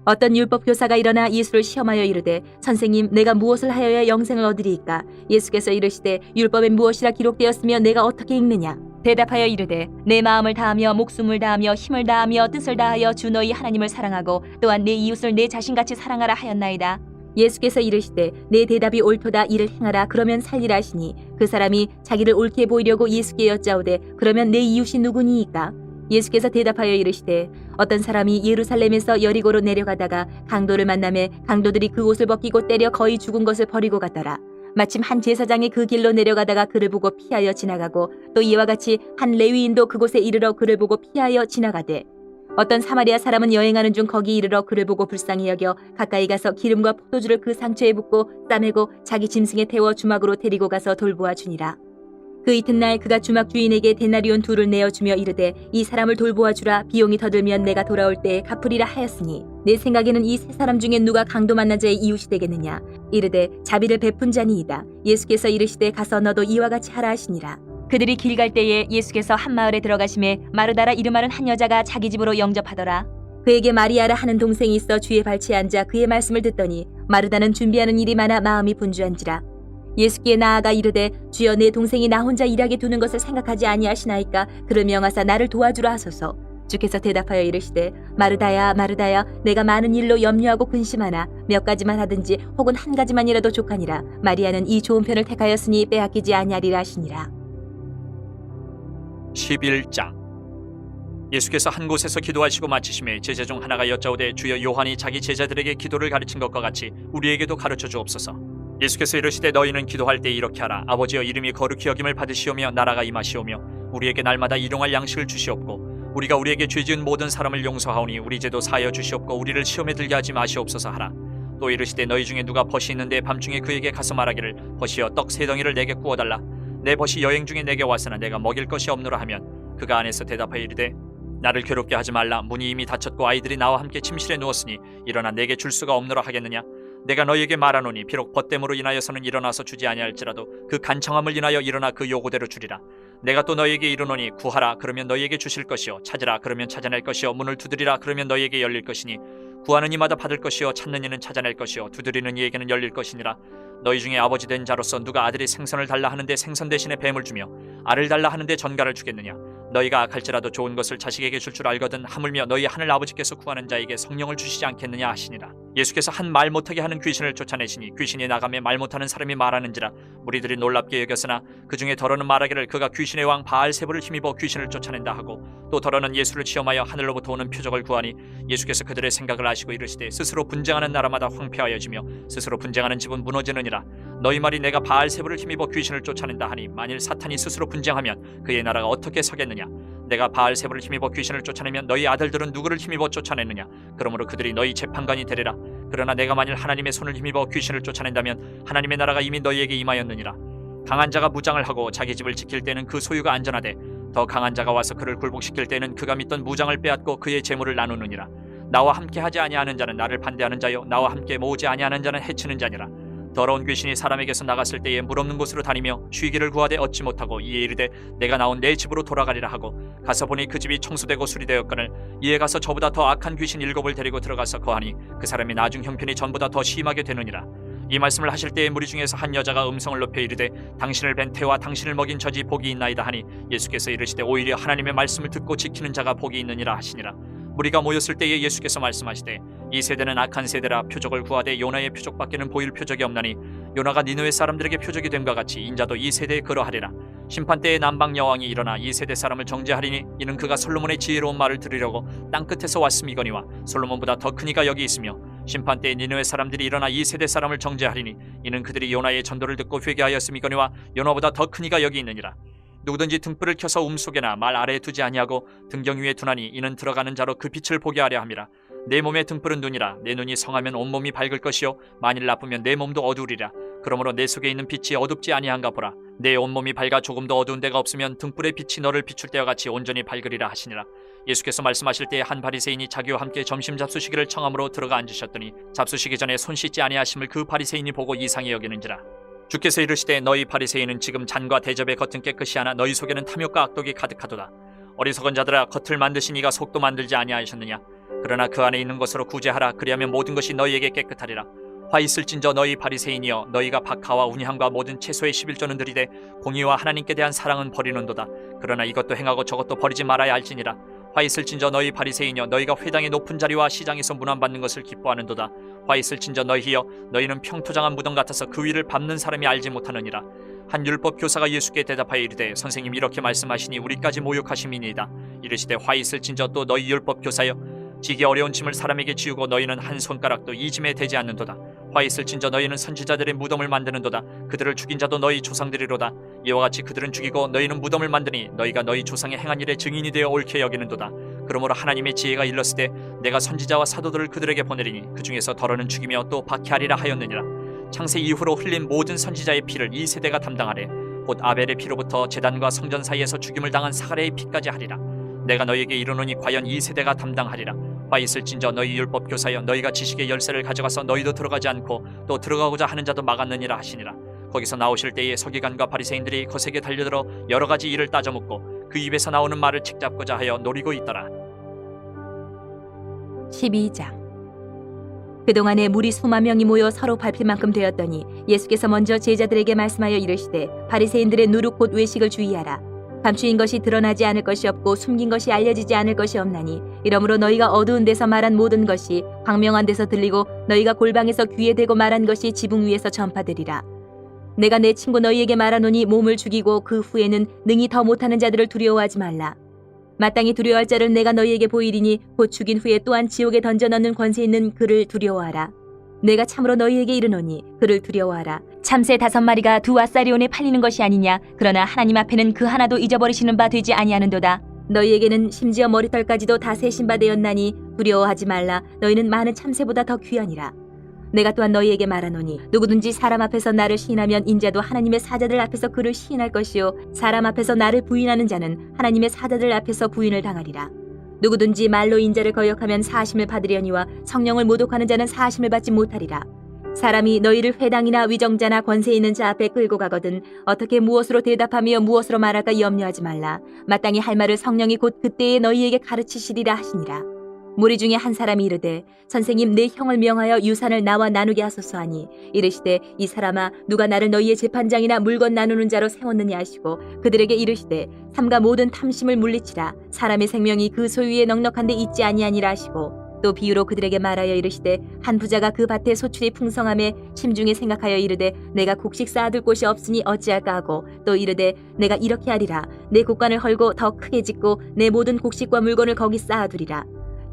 어떤 율법 교사가 일어나 예수를 시험하여 이르되 선생님 내가 무엇을 하여야 영생을 얻으리이까? 예수께서 이르시되 율법에 무엇이라 기록되었으며 내가 어떻게 읽느냐? 대답하여 이르되 내 마음을 다하며 목숨을 다하며 힘을 다하며 뜻을 다하여 주 너희 하나님을 사랑하고 또한 내 이웃을 내 자신같이 사랑하라 하였나이다. 예수께서 이르시되 내 대답이 옳도다. 이를 행하라. 그러면 살리라 하시니 그 사람이 자기를 옳게 보이려고 예수께 여짜오되 그러면 내 이웃이 누구니이까? 예수께서 대답하여 이르시되 어떤 사람이 예루살렘에서 여리고로 내려가다가 강도를 만나매 강도들이 그 옷을 벗기고 때려 거의 죽은 것을 버리고 갔더라. 마침 한 제사장이 그 길로 내려가다가 그를 보고 피하여 지나가고 또 이와 같이 한 레위인도 그곳에 이르러 그를 보고 피하여 지나가되 어떤 사마리아 사람은 여행하는 중 거기 이르러 그를 보고 불쌍히 여겨 가까이 가서 기름과 포도주를 그 상처에 붓고 싸매고 자기 짐승에 태워 주막으로 데리고 가서 돌보아 주니라. 그 이튿날 그가 주막 주인에게 데나리온 2를 내어주며 이르되 이 사람을 돌보아 주라. 비용이 더 들면 내가 돌아올 때에 갚으리라 하였으니 내 생각에는 이 세 사람 중에 누가 강도 만난 자의 이웃이 되겠느냐? 이르되 자비를 베푼 자니이다. 예수께서 이르시되 가서 너도 이와 같이 하라 하시니라. 그들이 길 갈 때에 예수께서 한 마을에 들어가심에 마르다라 이름하는 한 여자가 자기 집으로 영접하더라. 그에게 마리아라 하는 동생이 있어 주의 발치에 앉아 그의 말씀을 듣더니 마르다는 준비하는 일이 많아 마음이 분주한지라. 예수께 나아가 이르되 주여 내 동생이 나 혼자 일하게 두는 것을 생각하지 아니하시나이까? 그를 명하사 나를 도와주라 하소서. 주께서 대답하여 이르시되 마르다야 마르다야 내가 많은 일로 염려하고 근심하나 몇 가지만 하든지 혹은 한 가지만이라도 족하니라. 마리아는 이 좋은 편을 택하였으니 빼앗기지 아니하리라 하시니라. 11장. 예수께서 한 곳에서 기도하시고 마치심에 제자 중 하나가 여짜오되 주여 요한이 자기 제자들에게 기도를 가르친 것과 같이 우리에게도 가르쳐 주옵소서. 예수께서 이르시되 너희는 기도할 때 이렇게 하라. 아버지여 이름이 거룩히 여김을 받으시오며 나라가 임하시오며 우리에게 날마다 일용할 양식을 주시옵고 우리가 우리에게 죄지은 모든 사람을 용서하오니 우리 죄도 사하여 주시옵고 우리를 시험에 들게 하지 마시옵소서 하라. 또 이르시되 너희 중에 누가 벗이 있는데 밤중에 그에게 가서 말하기를 벗이여 떡 3덩이를 내게 구워달라. 내 벗이 여행 중에 내게 왔으나 내가 먹일 것이 없노라 하면 그가 안에서 대답하여 이르되 나를 괴롭게 하지 말라. 문이 이미 닫혔고 아이들이 나와 함께 침실에 누웠으니 일어나 내게 줄 수가 없노라 하겠느냐? 내가 너희에게 말하노니 비록 벗됨으로 인하여서는 일어나서 주지 아니할지라도 그 간청함을 인하여 일어나 그 요구대로 주리라. 내가 또 너희에게 이르노니 구하라 그러면 너희에게 주실 것이요 찾으라 그러면 찾아낼 것이요 문을 두드리라 그러면 너희에게 열릴 것이니 구하는 이마다 받을 것이요 찾는 이는 찾아낼 것이요 두드리는 이에게는 열릴 것이니라. 너희 중에 아버지 된 자로서 누가 아들이 생선을 달라 하는데 생선 대신에 뱀을 주며 알을 달라 하는데 전갈을 주겠느냐? 너희가 악할지라도 좋은 것을 자식에게 줄 줄 알거든 하물며 너희 하늘 아버지께서 구하는 자에게 성령을 주시지 않겠느냐 하시니라. 예수께서 한 말 못하게 하는 귀신을 쫓아내시니 귀신이 나가며 말 못하는 사람이 말하는지라. 무리들이 놀랍게 여겼으나 그 중에 더러는 말하기를 그가 귀신의 왕 바알세불을 힘입어 귀신을 쫓아낸다 하고, 또 더러는 예수를 시험하여 하늘로부터 오는 표적을 구하니 예수께서 그들의 생각을 아시고 이르시되 스스로 분쟁하는 나라마다 황폐하여지며 스스로 분쟁하는 집은 무너지느니라. 너희 말이 내가 바알세불을 힘입어 귀신을 쫓아낸다 하니 만일 사탄이 스스로 분쟁하면 그의 나라가 어떻게 서겠느냐. 내가 바알세불을 힘입어 귀신을 쫓아내면 너희 아들들은 누구를 힘입어 쫓아내느냐. 그러므로 그들이 너희 재판관이 되리라. 그러나 내가 만일 하나님의 손을 힘입어 귀신을 쫓아낸다면 하나님의 나라가 이미 너희에게 임하였느니라. 강한 자가 무장을 하고 자기 집을 지킬 때는 그 소유가 안전하되 더 강한 자가 와서 그를 굴복시킬 때는 그가 믿던 무장을 빼앗고 그의 재물을 나누느니라. 나와 함께 하지 아니하는 자는 나를 반대하는 자요 나와 함께 모으지 아니하는 자는 해치는 자니라. 더러운 귀신이 사람에게서 나갔을 때에 물 없는 곳으로 다니며 쉬기를 구하되 얻지 못하고 이에 이르되 내가 나온 내 집으로 돌아가리라 하고 가서 보니 그 집이 청소되고 수리되었거늘 이에 가서 저보다 더 악한 귀신 7을 데리고 들어가서 거하니 그 사람이 나중 형편이 전보다 더 심하게 되느니라. 이 말씀을 하실 때에 무리 중에서 한 여자가 음성을 높여 이르되 당신을 뵌 태와 당신을 먹인 저지 복이 있나이다 하니 예수께서 이르시되 오히려 하나님의 말씀을 듣고 지키는 자가 복이 있느니라 하시니라. 무리가 모였을 때에 예수께서 말씀하시되 이 세대는 악한 세대라. 표적을 구하되 요나의 표적밖에는 보일 표적이 없나니 요나가 니느웨 사람들에게 표적이 됨과 같이 인자도 이 세대에 그러하리라. 심판때에 남방 여왕이 일어나 이 세대 사람을 정죄하리니 이는 그가 솔로몬의 지혜로운 말을 들으려고 땅끝에서 왔음이거니와 솔로몬보다 더 큰 이가 여기 있으며 심판때에 니느웨 사람들이 일어나 이 세대 사람을 정죄하리니 이는 그들이 요나의 전도를 듣고 회개하였음이거니와 요나보다 더 큰 이가 여기 있느니라. 누구든지 등불을 켜서 속에나 말 아래에 두지 아니하고 등경 위에 두나니 이는 들어가는 자로 그 빛을 보게 하려 함이라. 내 몸의 등불은 눈이라. 내 눈이 성하면 온몸이 밝을 것이요 만일 나쁘면 내 몸도 어두우리라. 그러므로 내 속에 있는 빛이 어둡지 아니한가 보라. 내 온몸이 밝아 조금도 어두운 데가 없으면 등불의 빛이 너를 비출 때와 같이 온전히 밝으리라 하시니라. 예수께서 말씀하실 때에 한 바리새인이 자기와 함께 점심 잡수시기를 청함으로 들어가 앉으셨더니 잡수시기 전에 손 씻지 아니하심을 그 바리새인이 보고 이상히 여기는지라. 주께서 이르시되 너희 바리새인은 지금 잔과 대접의 겉은 깨끗이 하나 너희 속에는 탐욕과 악독이 가득하도다. 어리석은 자들아, 겉을 만드신 이가 속도 만들지 아니하셨느냐. 그러나 그 안에 있는 것으로 구제하라. 그리하면 모든 것이 너희에게 깨끗하리라. 화 있을진저 너희 바리새인이여, 너희가 박하와 운향과 모든 채소의 11조는 드리되 공의와 하나님께 대한 사랑은 버리는도다. 그러나 이것도 행하고 저것도 버리지 말아야 할지니라. 화 있을진저 너희 바리새인이여, 너희가 회당의 높은 자리와 시장에서 문안받는 것을 기뻐하는도다. 화 있을진저 너희여, 너희는 평토장한 무덤 같아서 그 위를 밟는 사람이 알지 못하느니라. 한 율법 교사가 예수께 대답하여 이르되 선생님 이렇게 말씀하시니 우리까지 모욕하심이니이다. 이르시되 화 있을진저 또 너희 율법 교사여, 지기 어려운 짐을 사람에게 지우고 너희는 한 손가락도 이 짐에 대지 않는도다. 화 있을진저 너희는 선지자들의 무덤을 만드는도다. 그들을 죽인 자도 너희 조상들이로다. 이와 같이 그들은 죽이고 너희는 무덤을 만드니 너희가 너희 조상의 행한 일의 증인이 되어 옳게 여기는도다. 그러므로 하나님의 지혜가 일렀으되 내가 선지자와 사도들을 그들에게 보내리니 그 중에서 더러는 죽이며 또 박해하리라 하였느니라. 창세 이후로 흘린 모든 선지자의 피를 이 세대가 담당하되 곧 아벨의 피로부터 제단과 성전 사이에서 죽임을 당한 사가랴의 피까지 하리라. 내가 너희에게 이르노니 과연 이 세대가 담당하리라. 화 있을진저 너희 율법 교사여, 너희가 지식의 열쇠를 가져가서 너희도 들어가지 않고 또 들어가고자 하는 자도 막았느니라 하시니라. 거기서 나오실 때에 서기관과 바리새인들이 거세게 달려들어 여러 가지 일을 따져묻고 그 입에서 나오는 말을 책잡고자 하여 노리고 있더라. 12장. 그동안에 무리 수만 명이 모여 서로 밟힐 만큼 되었더니 예수께서 먼저 제자들에게 말씀하여 이르시되 바리새인들의 누룩 곧 외식을 주의하라. 감추인 것이 드러나지 않을 것이 없고 숨긴 것이 알려지지 않을 것이 없나니 이러므로 너희가 어두운 데서 말한 모든 것이 광명한 데서 들리고 너희가 골방에서 귀에 대고 말한 것이 지붕 위에서 전파되리라. 내가 내 친구 너희에게 말하노니 몸을 죽이고 그 후에는 능히 더 못하는 자들을 두려워하지 말라. 마땅히 두려워할 자를 내가 너희에게 보이리니 곧 죽인 후에 또한 지옥에 던져 넣는 권세 있는 그를 두려워하라. 내가 참으로 너희에게 이르노니 그를 두려워하라. 참새 5마리가 두 아사리온에 팔리는 것이 아니냐. 그러나 하나님 앞에는 그 하나도 잊어버리시는 바 되지 아니하는도다. 너희에게는 심지어 머리털까지도 다 세신 바 되었나니 두려워하지 말라. 너희는 많은 참새보다 더 귀하니라. 내가 또한 너희에게 말하노니 누구든지 사람 앞에서 나를 시인하면 인자도 하나님의 사자들 앞에서 그를 시인할 것이요 사람 앞에서 나를 부인하는 자는 하나님의 사자들 앞에서 부인을 당하리라. 누구든지 말로 인자를 거역하면 사하심을 받으려니와 성령을 모독하는 자는 사하심을 받지 못하리라. 사람이 너희를 회당이나 위정자나 권세 있는 자 앞에 끌고 가거든 어떻게 무엇으로 대답하며 무엇으로 말할까 염려하지 말라. 마땅히 할 말을 성령이 곧 그때에 너희에게 가르치시리라 하시니라. 무리 중에 한 사람이 이르되 선생님 내 형을 명하여 유산을 나와 나누게 하소서 하니 이르시되 이 사람아 누가 나를 너희의 재판장이나 물건 나누는 자로 세웠느냐 하시고 그들에게 이르시되 삼가 모든 탐심을 물리치라 사람의 생명이 그 소유에 넉넉한데 있지 아니하니라 하시고 또 비유로 그들에게 말하여 이르시되 한 부자가 그 밭에 소출이 풍성함에 심중에 생각하여 이르되 내가 곡식 쌓아둘 곳이 없으니 어찌할까 하고 또 이르되 내가 이렇게 하리라 내 곡간을 헐고 더 크게 짓고 내 모든 곡식과 물건을 거기 쌓아두리라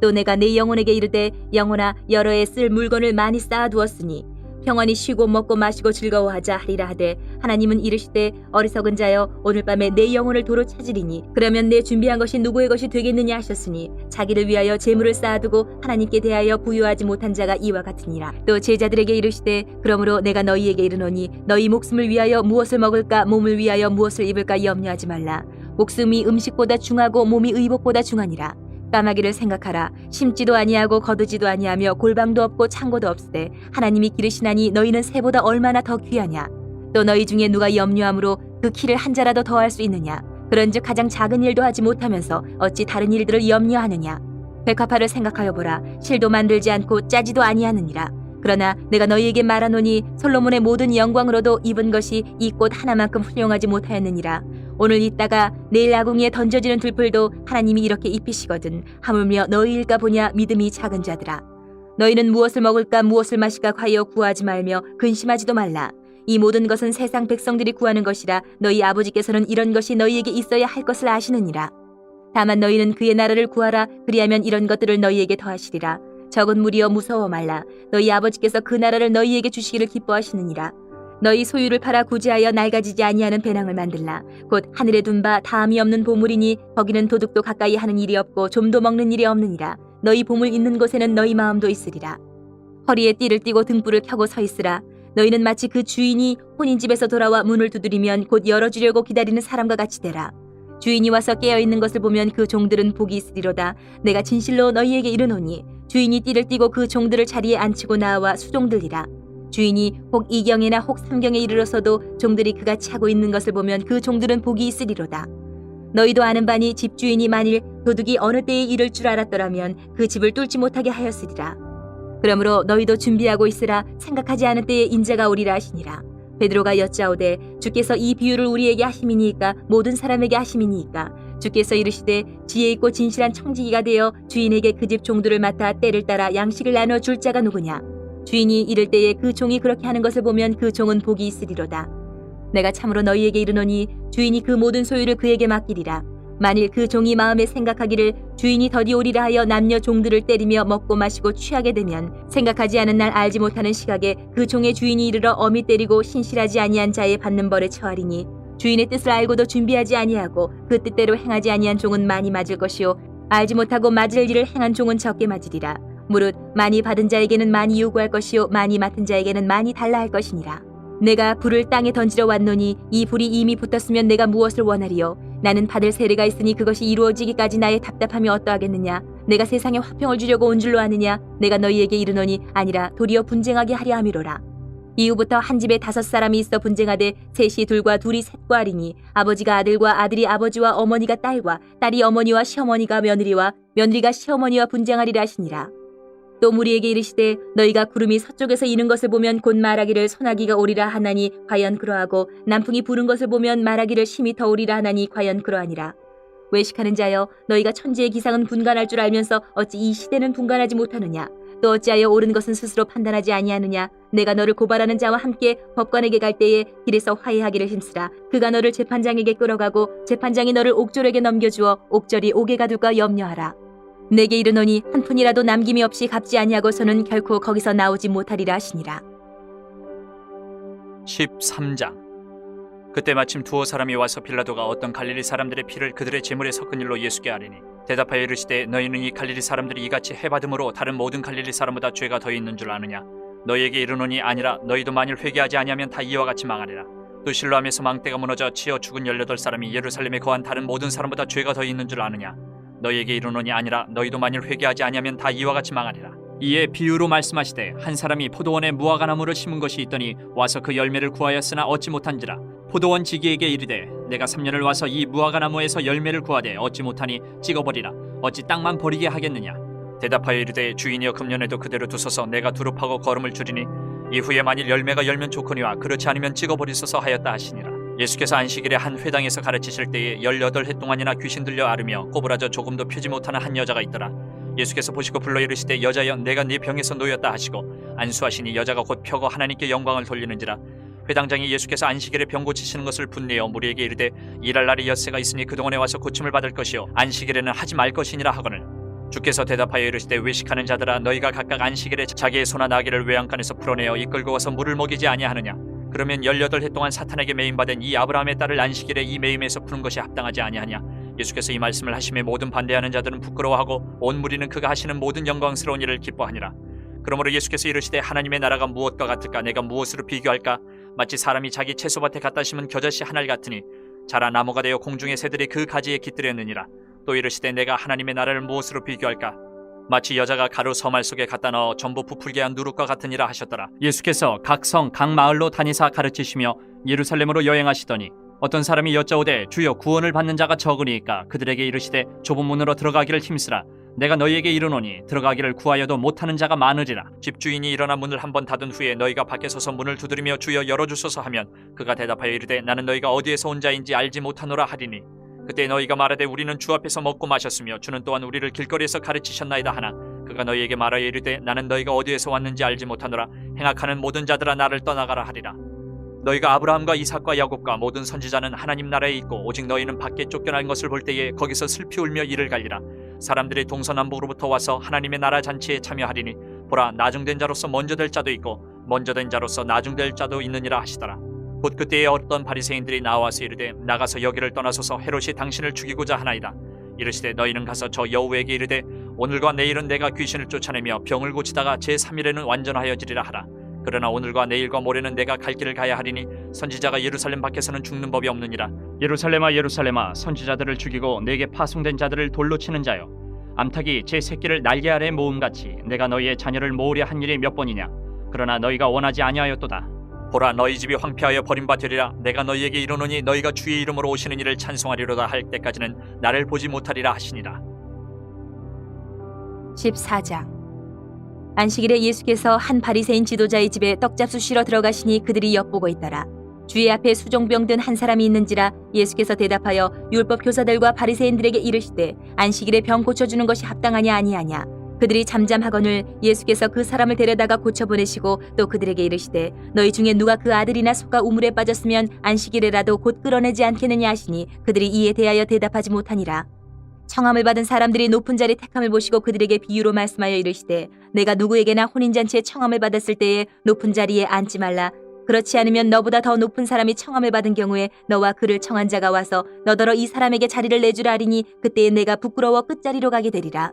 또 내가 내 영혼에게 이르되 영혼아 여러 해 쓸 물건을 많이 쌓아두었으니 평안히 쉬고 먹고 마시고 즐거워하자 하리라 하되 하나님은 이르시되 어리석은 자여 오늘 밤에 내 영혼을 도로 찾으리니 그러면 내 준비한 것이 누구의 것이 되겠느냐 하셨으니 자기를 위하여 재물을 쌓아두고 하나님께 대하여 부유하지 못한 자가 이와 같으니라. 또 제자들에게 이르시되 그러므로 내가 너희에게 이르노니 너희 목숨을 위하여 무엇을 먹을까 몸을 위하여 무엇을 입을까 염려하지 말라. 목숨이 음식보다 중하고 몸이 의복보다 중하니라. 까마귀를 생각하라. 심지도 아니하고 거두지도 아니하며 골방도 없고 창고도 없으되 하나님이 기르시나니 너희는 새보다 얼마나 더 귀하냐. 또 너희 중에 누가 염려함으로 그 키를 한 자라도 더할 수 있느냐. 그런즉 가장 작은 일도 하지 못하면서 어찌 다른 일들을 염려하느냐. 백합화를 생각하여 보라. 실도 만들지 않고 짜지도 아니하느니라. 그러나 내가 너희에게 말하노니 솔로몬의 모든 영광으로도 입은 것이 이 꽃 하나만큼 훌륭하지 못하였느니라. 오늘 있다가 내일 아궁이에 던져지는 들풀도 하나님이 이렇게 입히시거든 하물며 너희일까 보냐 믿음이 작은 자들아. 너희는 무엇을 먹을까 무엇을 마실까 과여 구하지 말며 근심하지도 말라. 이 모든 것은 세상 백성들이 구하는 것이라 너희 아버지께서는 이런 것이 너희에게 있어야 할 것을 아시느니라. 다만 너희는 그의 나라를 구하라. 그리하면 이런 것들을 너희에게 더하시리라. 적은 무리여 무서워 말라. 너희 아버지께서 그 나라를 너희에게 주시기를 기뻐하시느니라. 너희 소유를 팔아 구제하여 낡아지지 아니하는 배낭을 만들라. 곧 하늘에 둔 바 다함이 없는 보물이니 거기는 도둑도 가까이 하는 일이 없고 좀도 먹는 일이 없느니라. 너희 보물 있는 곳에는 너희 마음도 있으리라. 허리에 띠를 띠고 등불을 켜고 서 있으라. 너희는 마치 그 주인이 혼인집에서 돌아와 문을 두드리면 곧 열어주려고 기다리는 사람과 같이 되라. 주인이 와서 깨어있는 것을 보면 그 종들은 복이 있으리로다. 내가 진실로 너희에게 이르노니 주인이 띠를 띠고 그 종들을 자리에 앉히고 나와 수종들이라. 주인이 혹 2경에나 혹 3경에 이르러서도 종들이 그같이 하고 있는 것을 보면 그 종들은 복이 있으리로다. 너희도 아는 바니 집주인이 만일 도둑이 어느 때에 이를 줄 알았더라면 그 집을 뚫지 못하게 하였으리라. 그러므로 너희도 준비하고 있으라. 생각하지 않은 때에 인자가 오리라 하시니라. 베드로가 여짜오되 주께서 이 비유를 우리에게 하심이니까 모든 사람에게 하심이니까. 주께서 이르시되 지혜 있고 진실한 청지기가 되어 주인에게 그 집 종들을 맡아 때를 따라 양식을 나눠 줄 자가 누구냐. 주인이 이를 때에 그 종이 그렇게 하는 것을 보면 그 종은 복이 있으리로다. 내가 참으로 너희에게 이르노니 주인이 그 모든 소유를 그에게 맡기리라. 만일 그 종이 마음에 생각하기를 주인이 더디 오리라 하여 남녀 종들을 때리며 먹고 마시고 취하게 되면 생각하지 않은 날 알지 못하는 시각에 그 종의 주인이 이르러 엄히 때리고 신실하지 아니한 자의 받는 벌에 처하리니 주인의 뜻을 알고도 준비하지 아니하고 그 뜻대로 행하지 아니한 종은 많이 맞을 것이요 알지 못하고 맞을 일을 행한 종은 적게 맞으리라. 무릇 많이 받은 자에게는 많이 요구할 것이요 많이 맡은 자에게는 많이 달라 할 것이니라. 내가 불을 땅에 던지러 왔노니 이 불이 이미 붙었으면 내가 무엇을 원하리요. 나는 받을 세례가 있으니 그것이 이루어지기까지 나의 답답함이 어떠하겠느냐. 내가 세상에 화평을 주려고 온 줄로 아느냐. 내가 너희에게 이르노니 아니라 도리어 분쟁하게 하려 함이로라. 이후부터 한 집에 5사람이 있어 분쟁하되 셋이 둘과 둘이 셋과 하리니 아버지가 아들과 아들이 아버지와 어머니가 딸과 딸이 어머니와 시어머니가 며느리와 며느리가 시어머니와 분쟁하리라 하시니라. 또 무리에게 이르시되 너희가 구름이 서쪽에서 이는 것을 보면 곧 말하기를 소나기가 오리라 하나니 과연 그러하고 남풍이 부는 것을 보면 말하기를 심히 더 오리라 하나니 과연 그러하니라. 외식하는 자여 너희가 천지의 기상은 분간할 줄 알면서 어찌 이 시대는 분간하지 못하느냐. 또 어찌하여 옳은 것은 스스로 판단하지 아니하느냐. 내가 너를 고발하는 자와 함께 법관에게 갈 때에 길에서 화해하기를 힘쓰라. 그가 너를 재판장에게 끌어가고 재판장이 너를 옥졸에게 넘겨주어 옥졸이 옥에 가둘까 염려하라. 내게 이르노니 한 푼이라도 남김이 없이 갚지 아니하고서는 결코 거기서 나오지 못하리라 하시니라. 13장. 그때 마침 두어 사람이 와서 빌라도가 어떤 갈릴리 사람들의 피를 그들의 제물에 섞은 일로 예수께 아뢰니 대답하여 이르시되 너희는 이 갈릴리 사람들이 이같이 해받음으로 다른 모든 갈릴리 사람보다 죄가 더 있는 줄 아느냐. 너희에게 이르노니 아니라 너희도 만일 회개하지 아니하면 다 이와 같이 망하리라. 또 실로암에서 망대가 무너져 치어 죽은 18사람이 예루살렘에 거한 다른 모든 사람보다 죄가 더 있는 줄 아느냐. 너희에게 이르노니 아니라 너희도 만일 회개하지 아니하면 다 이와 같이 망하리라. 이에 비유로 말씀하시되 한 사람이 포도원에 무화과 나무를 심은 것이 있더니 와서 그 열매를 구하였으나 얻지 못한지라. 포도원 지기에게 이르되 내가 3년을 와서 이 무화과 나무에서 열매를 구하되 얻지 못하니 찍어버리라. 어찌 땅만 버리게 하겠느냐. 대답하여 이르되 주인이여 금년에도 그대로 두소서 내가 두릅하고 거름을 줄이니 이후에 만일 열매가 열면 좋거니와 그렇지 않으면 찍어버리소서 하였다 하시니라. 예수께서 안식일에 한 회당에서 가르치실 때에 18해 동안이나 귀신 들려 앓으며 꼬부라져 조금도 펴지 못하는 한 여자가 있더라. 예수께서 보시고 불러 이르시되 여자여 내가 네 병에서 놓였다 하시고 안수하시니 여자가 곧 펴고 하나님께 영광을 돌리는지라. 회당장이 예수께서 안식일에 병 고치시는 것을 분내어 무리에게 이르되 일할 날이 엿새가 있으니 그동안에 와서 고침을 받을 것이요 안식일에는 하지 말 것이니라 하거늘. 주께서 대답하여 이르시되 외식하는 자들아 너희가 각각 안식일에 자기의 소나 나귀를 외양간에서 풀어내어 이끌고 와서 물을 먹이지 아니하느냐. 그러면 18해 동안 사탄에게 매임받은 이 아브라함의 딸을 안식일에 이 매임에서 푸는 것이 합당하지 아니하냐. 예수께서 이 말씀을 하심에 모든 반대하는 자들은 부끄러워하고 온 무리는 그가 하시는 모든 영광스러운 일을 기뻐하니라. 그러므로 예수께서 이르시되 하나님의 나라가 무엇과 같을까. 내가 무엇으로 비교할까. 마치 사람이 자기 채소밭에 갖다 심은 겨자씨 한 알 같으니 자라 나무가 되어 공중의 새들이 그 가지에 깃들였느니라. 또 이르시되 내가 하나님의 나라를 무엇으로 비교할까. 마치 여자가 가루 서말 속에 갖다 넣어 전부 부풀게 한 누룩과 같으니라 하셨더라. 예수께서 각 성 각 마을로 다니사 가르치시며 예루살렘으로 여행하시더니 어떤 사람이 여짜오되 주여 구원을 받는 자가 적으니까. 그들에게 이르시되 좁은 문으로 들어가기를 힘쓰라. 내가 너희에게 이르노니 들어가기를 구하여도 못하는 자가 많으리라. 집주인이 일어나 문을 한번 닫은 후에 너희가 밖에 서서 문을 두드리며 주여 열어주소서 하면 그가 대답하여 이르되 나는 너희가 어디에서 온 자인지 알지 못하노라 하리니 그때 너희가 말하되 우리는 주 앞에서 먹고 마셨으며 주는 또한 우리를 길거리에서 가르치셨나이다 하나 그가 너희에게 말하여 이르되 나는 너희가 어디에서 왔는지 알지 못하노라. 행악하는 모든 자들아 나를 떠나가라 하리라. 너희가 아브라함과 이삭과 야곱과 모든 선지자는 하나님 나라에 있고 오직 너희는 밖에 쫓겨난 것을 볼 때에 거기서 슬피 울며 이를 갈리라. 사람들이 동서남북으로부터 와서 하나님의 나라 잔치에 참여하리니 보라 나중된 자로서 먼저 될 자도 있고 먼저 된 자로서 나중될 자도 있느니라 하시더라. 곧 그때에 어떤 바리새인들이 나와서 이르되 나가서 여기를 떠나소서 헤롯이 당신을 죽이고자 하나이다. 이르시되 너희는 가서 저 여우에게 이르되 오늘과 내일은 내가 귀신을 쫓아내며 병을 고치다가 제3일에는 완전하여지리라 하라. 그러나 오늘과 내일과 모레는 내가 갈 길을 가야 하리니 선지자가 예루살렘 밖에서는 죽는 법이 없느니라. 예루살렘아 예루살렘아 선지자들을 죽이고 내게 파송된 자들을 돌로 치는 자여 암탉이 제 새끼를 날개 아래 모음같이 내가 너희의 자녀를 모으려 한 일이 몇 번이냐. 그러나 너희가 원하지 아니하였도다. 보라 너희 집이 황폐하여 버림바 되리라. 내가 너희에게 이르노니 너희가 주의 이름으로 오시는 이를 찬송하리로다 할 때까지는 나를 보지 못하리라 하시니라. 14장. 안식일에 예수께서 한 바리새인 지도자의 집에 떡잡수 쉬러 들어가시니 그들이 엿보고 있더라. 주의 앞에 수종병 든 한 사람이 있는지라. 예수께서 대답하여 율법 교사들과 바리새인들에게 이르시되 안식일에 병 고쳐주는 것이 합당하냐 아니하냐. 그들이 잠잠하거늘 예수께서 그 사람을 데려다가 고쳐보내시고 또 그들에게 이르시되 너희 중에 누가 그 아들이나 소가 우물에 빠졌으면 안식일에라도 곧 끌어내지 않겠느냐 하시니 그들이 이에 대하여 대답하지 못하니라. 청함을 받은 사람들이 높은 자리 택함을 보시고 그들에게 비유로 말씀하여 이르시되 내가 누구에게나 혼인잔치에 청함을 받았을 때에 높은 자리에 앉지 말라. 그렇지 않으면 너보다 더 높은 사람이 청함을 받은 경우에 너와 그를 청한 자가 와서 너더러 이 사람에게 자리를 내주라 하리니 그때에 내가 부끄러워 끝자리로 가게 되리라.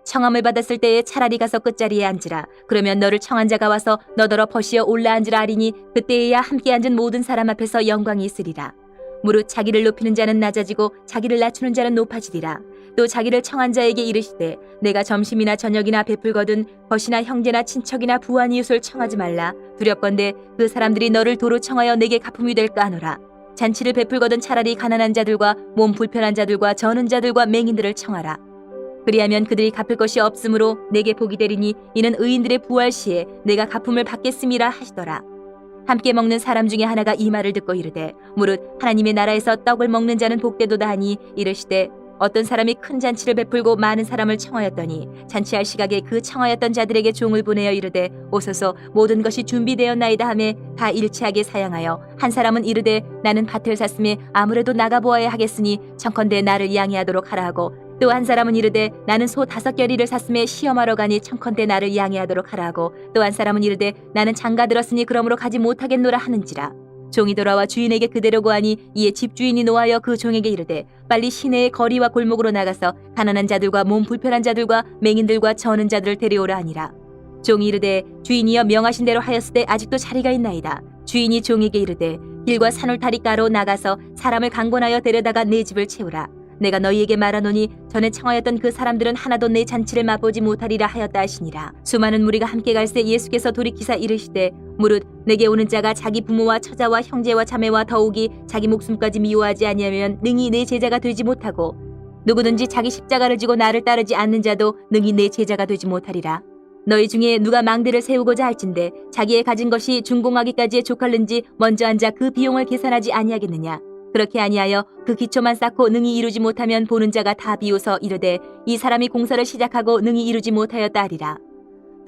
청함을 받았을 때에 차라리 가서 끝자리에 앉으라. 그러면 너를 청한 자가 와서 너더러 버시어 올라앉으라 하리니 그때에야 함께 앉은 모든 사람 앞에서 영광이 있으리라. 무릇 자기를 높이는 자는 낮아지고 자기를 낮추는 자는 높아지리라. 또 자기를 청한 자에게 이르시되 내가 점심이나 저녁이나 베풀거든 벗이나 형제나 친척이나 부한 이웃을 청하지 말라. 두렵건대 그 사람들이 너를 도로 청하여 내게 갚음이 될까 하노라. 잔치를 베풀거든 차라리 가난한 자들과 몸 불편한 자들과 저는 자들과 맹인들을 청하라. 그리하면 그들이 갚을 것이 없으므로 내게 복이 되리니 이는 의인들의 부활 시에 내가 갚음을 받겠음이라 하시더라. 함께 먹는 사람 중에 하나가 이 말을 듣고 이르되 무릇 하나님의 나라에서 떡을 먹는 자는 복되도다 하니 이르시되 어떤 사람이 큰 잔치를 베풀고 많은 사람을 청하였더니 잔치할 시각에 그 청하였던 자들에게 종을 보내어 이르되 오소서 모든 것이 준비되었나이다 하며 다 일치하게 사양하여 한 사람은 이르되 나는 밭을 샀으며 아무래도 나가보아야 하겠으니 청컨대 나를 양해하도록 하라 하고 또 한 사람은 이르되 나는 소 5겨리를 샀으며 시험하러 가니 청컨대 나를 양해하도록 하라 하고 또 한 사람은 이르되 나는 장가 들었으니 그러므로 가지 못하겠노라 하는지라. 종이 돌아와 주인에게 그대로 고하니 이에 집주인이 노하여 그 종에게 이르되 빨리 시내의 거리와 골목으로 나가서 가난한 자들과 몸 불편한 자들과 맹인들과 저는 자들을 데려오라 하니라. 종이 이르되 주인이여 명하신 대로 하였으되 아직도 자리가 있나이다. 주인이 종에게 이르되 길과 산울타리가로 나가서 사람을 강권하여 데려다가 내 집을 채우라. 내가 너희에게 말하노니 전에 청하였던 그 사람들은 하나도 내 잔치를 맛보지 못하리라 하였다 하시니라. 수많은 무리가 함께 갈새 예수께서 돌이키사 이르시되 무릇 내게 오는 자가 자기 부모와 처자와 형제와 자매와 더욱이 자기 목숨까지 미워하지 아니하면 능히 내 제자가 되지 못하고 누구든지 자기 십자가를 지고 나를 따르지 않는 자도 능히 내 제자가 되지 못하리라. 너희 중에 누가 망대를 세우고자 할진대 자기의 가진 것이 준공하기까지에 족할는지 먼저 앉아 그 비용을 계산하지 아니하겠느냐. 그렇게 아니하여 그 기초만 쌓고 능히 이루지 못하면 보는 자가 다 비웃어 이르되 이 사람이 공사를 시작하고 능히 이루지 못하였다 하리라.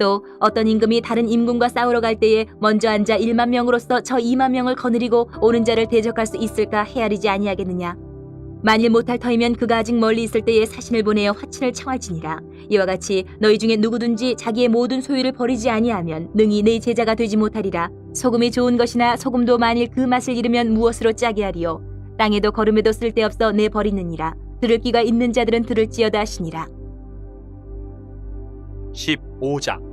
또 어떤 임금이 다른 임금과 싸우러 갈 때에 먼저 앉아 1만 명으로서 저 2만 명을 거느리고 오는 자를 대적할 수 있을까 헤아리지 아니하겠느냐. 만일 못할 터이면 그가 아직 멀리 있을 때에 사신을 보내어 화친을 청할지니라. 이와 같이 너희 중에 누구든지 자기의 모든 소유를 버리지 아니하면 능히 내 제자가 되지 못하리라. 소금이 좋은 것이나 소금도 만일 그 맛을 잃으면 무엇으로 짜게 하리요. 땅에도 거름에도 쓸데없어 내 버리느니라. 들을 귀가 있는 자들은 들을지어다 하시니라. 15장.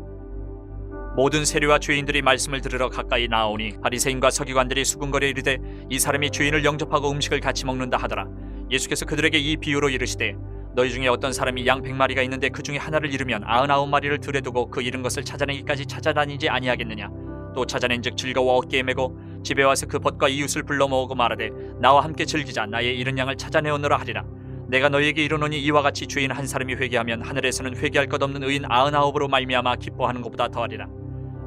모든 세리와 죄인들이 말씀을 들으러 가까이 나오니 바리새인과 서기관들이 수군거려 이르되 이 사람이 죄인을 영접하고 음식을 같이 먹는다 하더라. 예수께서 그들에게 이 비유로 이르시되 너희 중에 어떤 사람이 양 100마리가 있는데 그 중에 하나를 잃으면 99마리를 들에 두고 그 잃은 것을 찾아내기까지 찾아다니지 아니하겠느냐. 또 찾아낸즉 즐거워 어깨에 메고 집에 와서 그 벗과 이웃을 불러 모으고 말하되 나와 함께 즐기자. 나의 잃은 양을 찾아내오노라 하리라. 내가 너희에게 이르노니 이와 같이 죄인 한 사람이 회개하면 하늘에서는 회개할 것 없는 의인 99으로 말미암아 기뻐하는 것보다 더하리라.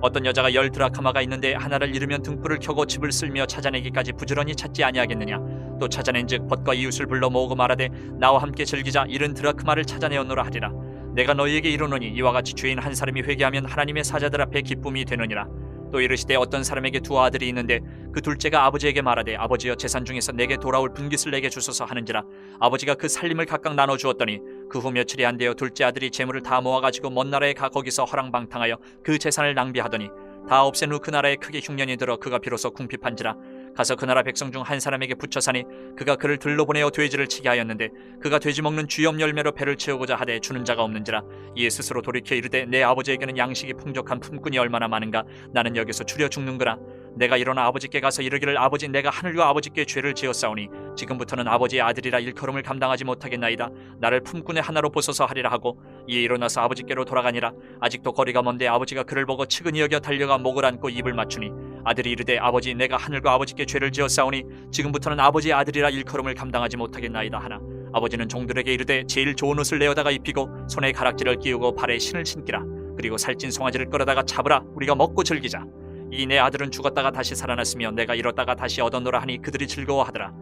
어떤 여자가 10 드라크마가 있는데 하나를 잃으면 등불을 켜고 집을 쓸며 찾아내기까지 부지런히 찾지 아니하겠느냐. 또 찾아낸즉 벗과 이웃을 불러 모으고 말하되 나와 함께 즐기자. 70 드라크마를 찾아내었노라 하리라. 내가 너희에게 이르노니 이와 같이 죄인 한 사람이 회개하면 하나님의 사자들 앞에 기쁨이 되느니라. 또 이르시되 어떤 사람에게 2 아들이 있는데 그 둘째가 아버지에게 말하되 아버지여 재산 중에서 내게 돌아올 분깃을 내게 주소서 하는지라. 아버지가 그 살림을 각각 나눠 주었더니 그 후 며칠이 안 되어 둘째 아들이 재물을 다 모아가지고 먼 나라에 가 거기서 허랑방탕하여 그 재산을 낭비하더니 다 없앤 후 그 나라에 크게 흉년이 들어 그가 비로소 궁핍한지라. 가서 그 나라 백성 중 한 사람에게 붙여 사니 그가 그를 들로 보내어 돼지를 치게 하였는데 그가 돼지 먹는 쥐염 열매로 배를 채우고자 하되 주는 자가 없는지라. 이에 스스로 돌이켜 이르되 내 아버지에게는 양식이 풍족한 품꾼이 얼마나 많은가. 나는 여기서 추려 죽는거라. 내가 일어나 아버지께 가서 이르기를 아버지 내가 하늘과 아버지께 죄를 지었사오니 지금부터는 아버지의 아들이라 일컬음을 감당하지 못하겠나이다. 나를 품꾼의 하나로 보소서 하리라 하고 이에 일어나서 아버지께로 돌아가니라. 아직도 거리가 먼데 아버지가 그를 보고 측은히 여겨 달려가 목을 안고 입을 맞추니 아들이 이르되 아버지 내가 하늘과 아버지께 죄를 지었사오니 지금부터는 아버지의 아들이라 일컬음을 감당하지 못하겠나이다 하나 아버지는 종들에게 이르되 제일 좋은 옷을 내어다가 입히고 손에 가락지를 끼우고 발에 신을 신기라. 그리고 살찐 송아지를 끌어다가 잡으라. 우리가 먹고 즐기자. 이 내 아들은 죽었다가 다시 살아났으며 내가 잃었다가 다시 얻었노라 하니 그들이 즐거워하더라.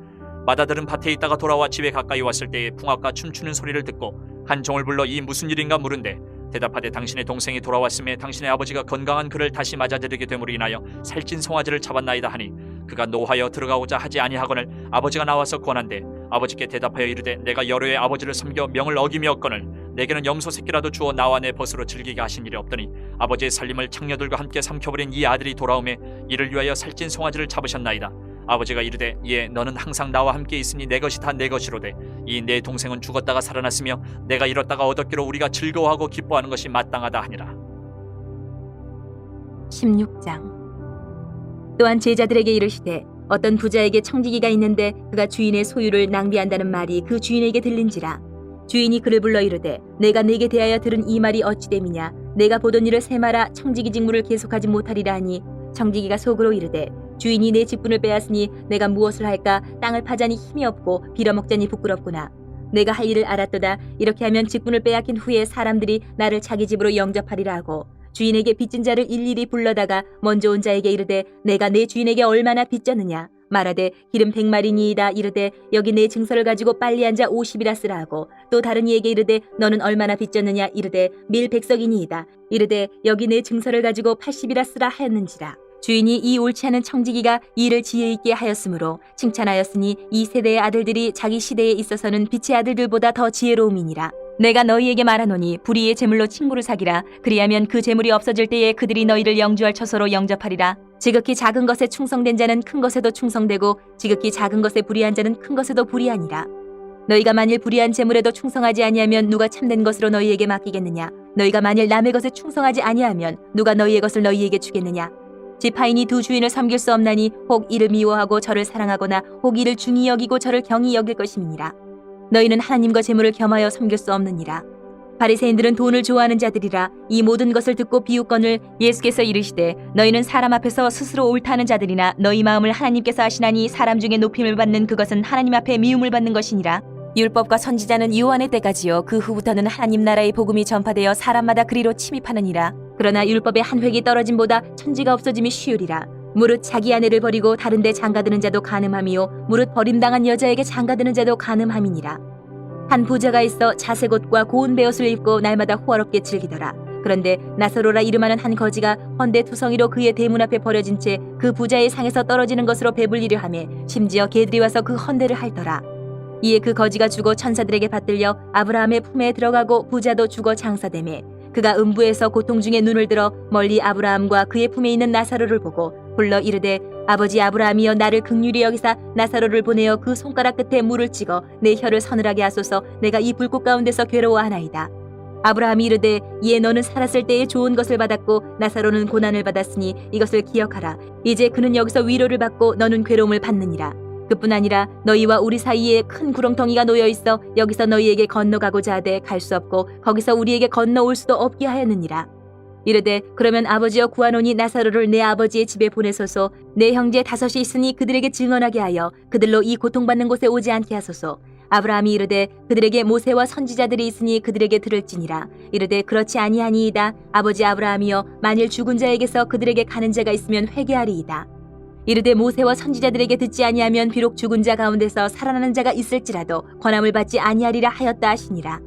맏아들은 밭에 있다가 돌아와 집에 가까이 왔을 때에 풍악과 춤추는 소리를 듣고 한 종을 불러 이 무슨 일인가 물은데 대답하되 당신의 동생이 돌아왔음에 당신의 아버지가 건강한 그를 다시 맞아들이게 됨으로 인하여 살찐 송아지를 잡았나이다 하니 그가 노하여 들어가고자 하지 아니하거늘 아버지가 나와서 권한대 아버지께 대답하여 이르되 내가 여러 해 아버지를 섬겨 명을 어기며었거늘 내게는 염소 새끼라도 주어 나와 내 벗으로 즐기게 하신 일이 없더니 아버지의 살림을 창녀들과 함께 삼켜버린 이 아들이 돌아오매 이를 위하여 살찐 송아지를 잡으셨나이다. 아버지가 이르되 예 너는 항상 나와 함께 있으니 내 것이 다 내 것이로되 이 내 동생은 죽었다가 살아났으며 내가 잃었다가 얻었기로 우리가 즐거워하고 기뻐하는 것이 마땅하다 하니라. 16장. 또한 제자들에게 이르시되 어떤 부자에게 청지기가 있는데 그가 주인의 소유를 낭비한다는 말이 그 주인에게 들린지라. 주인이 그를 불러 이르되 내가 네게 대하여 들은 이 말이 어찌 됨이냐. 내가 보던 일을 세마라 청지기 직무를 계속하지 못하리라 하니 청지기가 속으로 이르되 주인이 내 직분을 빼앗으니 내가 무엇을 할까. 땅을 파자니 힘이 없고 빌어먹자니 부끄럽구나. 내가 할 일을 알았도다. 이렇게 하면 직분을 빼앗긴 후에 사람들이 나를 자기 집으로 영접하리라 하고 주인에게 빚진 자를 일일이 불러다가 먼저 온 자에게 이르되 내가 내 주인에게 얼마나 빚졌느냐. 말하되 기름 100마리니이다. 이르되 여기 내 증서를 가지고 빨리 앉아 50이라 쓰라 하고 또 다른 이에게 이르되 너는 얼마나 빚졌느냐. 이르되 밀 100석이니이다. 이르되 여기 내 증서를 가지고 80이라 쓰라 하였는지라. 주인이 이 옳지 않은 청지기가 일을 지혜 있게 하였으므로 칭찬하였으니 이 세대의 아들들이 자기 시대에 있어서는 빛의 아들들보다 더 지혜로움이니라. 내가 너희에게 말하노니 불의의 재물로 친구를 사기라. 그리하면 그 재물이 없어질 때에 그들이 너희를 영주할 처소로 영접하리라. 지극히 작은 것에 충성된 자는 큰 것에도 충성되고 지극히 작은 것에 불의한 자는 큰 것에도 불의하니라. 너희가 만일 불의한 재물에도 충성하지 아니하면 누가 참된 것으로 너희에게 맡기겠느냐. 너희가 만일 남의 것에 충성하지 아니하면 누가 너희의 것을 너희에게 주겠느냐. 지파인이 두 주인을 섬길 수 없나니 혹 이를 미워하고 저를 사랑하거나 혹 이를 중히 여기고 저를 경히 여길 것임이니라. 너희는 하나님과 재물을 겸하여 섬길 수 없느니라. 바리새인들은 돈을 좋아하는 자들이라. 이 모든 것을 듣고 비웃거늘 예수께서 이르시되 너희는 사람 앞에서 스스로 옳다는 자들이나 너희 마음을 하나님께서 아시나니 사람 중에 높임을 받는 그것은 하나님 앞에 미움을 받는 것이니라. 율법과 선지자는 요한의 때까지요. 그 후부터는 하나님 나라의 복음이 전파되어 사람마다 그리로 침입하느니라. 그러나 율법의 한 획이 떨어짐보다 천지가 없어짐이 쉬우리라. 무릇 자기 아내를 버리고 다른 데 장가드는 자도 간음함이요 무릇 버림당한 여자에게 장가드는 자도 간음함이니라. 한 부자가 있어 자색 옷과 고운 베옷을 입고 날마다 호화롭게 즐기더라. 그런데 나사로라 이름하는 한 거지가 헌데 투성이로 그의 대문 앞에 버려진 채 그 부자의 상에서 떨어지는 것으로 배불리려 하매 심지어 개들이 와서 그 헌데를 핥더라. 이에 그 거지가 죽어 천사들에게 받들려 아브라함의 품에 들어가고 부자도 죽어 장사되매 그가 음부에서 고통 중에 눈을 들어 멀리 아브라함과 그의 품에 있는 나사로를 보고 불러 이르되 아버지 아브라함이여 나를 긍휼히 여기사 나사로를 보내어 그 손가락 끝에 물을 찍어 내 혀를 서늘하게 하소서. 내가 이 불꽃 가운데서 괴로워하나이다. 아브라함이 이르되 이에 너는 살았을 때에 좋은 것을 받았고 나사로는 고난을 받았으니 이것을 기억하라. 이제 그는 여기서 위로를 받고 너는 괴로움을 받느니라. 그뿐 아니라 너희와 우리 사이에 큰 구렁텅이가 놓여 있어 여기서 너희에게 건너가고자 하되 갈 수 없고 거기서 우리에게 건너올 수도 없게 하였느니라. 이르되 그러면 아버지여 구하노니 나사로를 내 아버지의 집에 보내소서. 내 형제 5이 있으니 그들에게 증언하게 하여 그들로 이 고통받는 곳에 오지 않게 하소서. 아브라함이 이르되 그들에게 모세와 선지자들이 있으니 그들에게 들을지니라. 이르되 그렇지 아니하니이다. 아버지 아브라함이여 만일 죽은 자에게서 그들에게 가는 자가 있으면 회개하리이다. 이르되 모세와 선지자들에게 듣지 아니하면 비록 죽은 자 가운데서 살아나는 자가 있을지라도 권함을 받지 아니하리라 하였다 하시니라.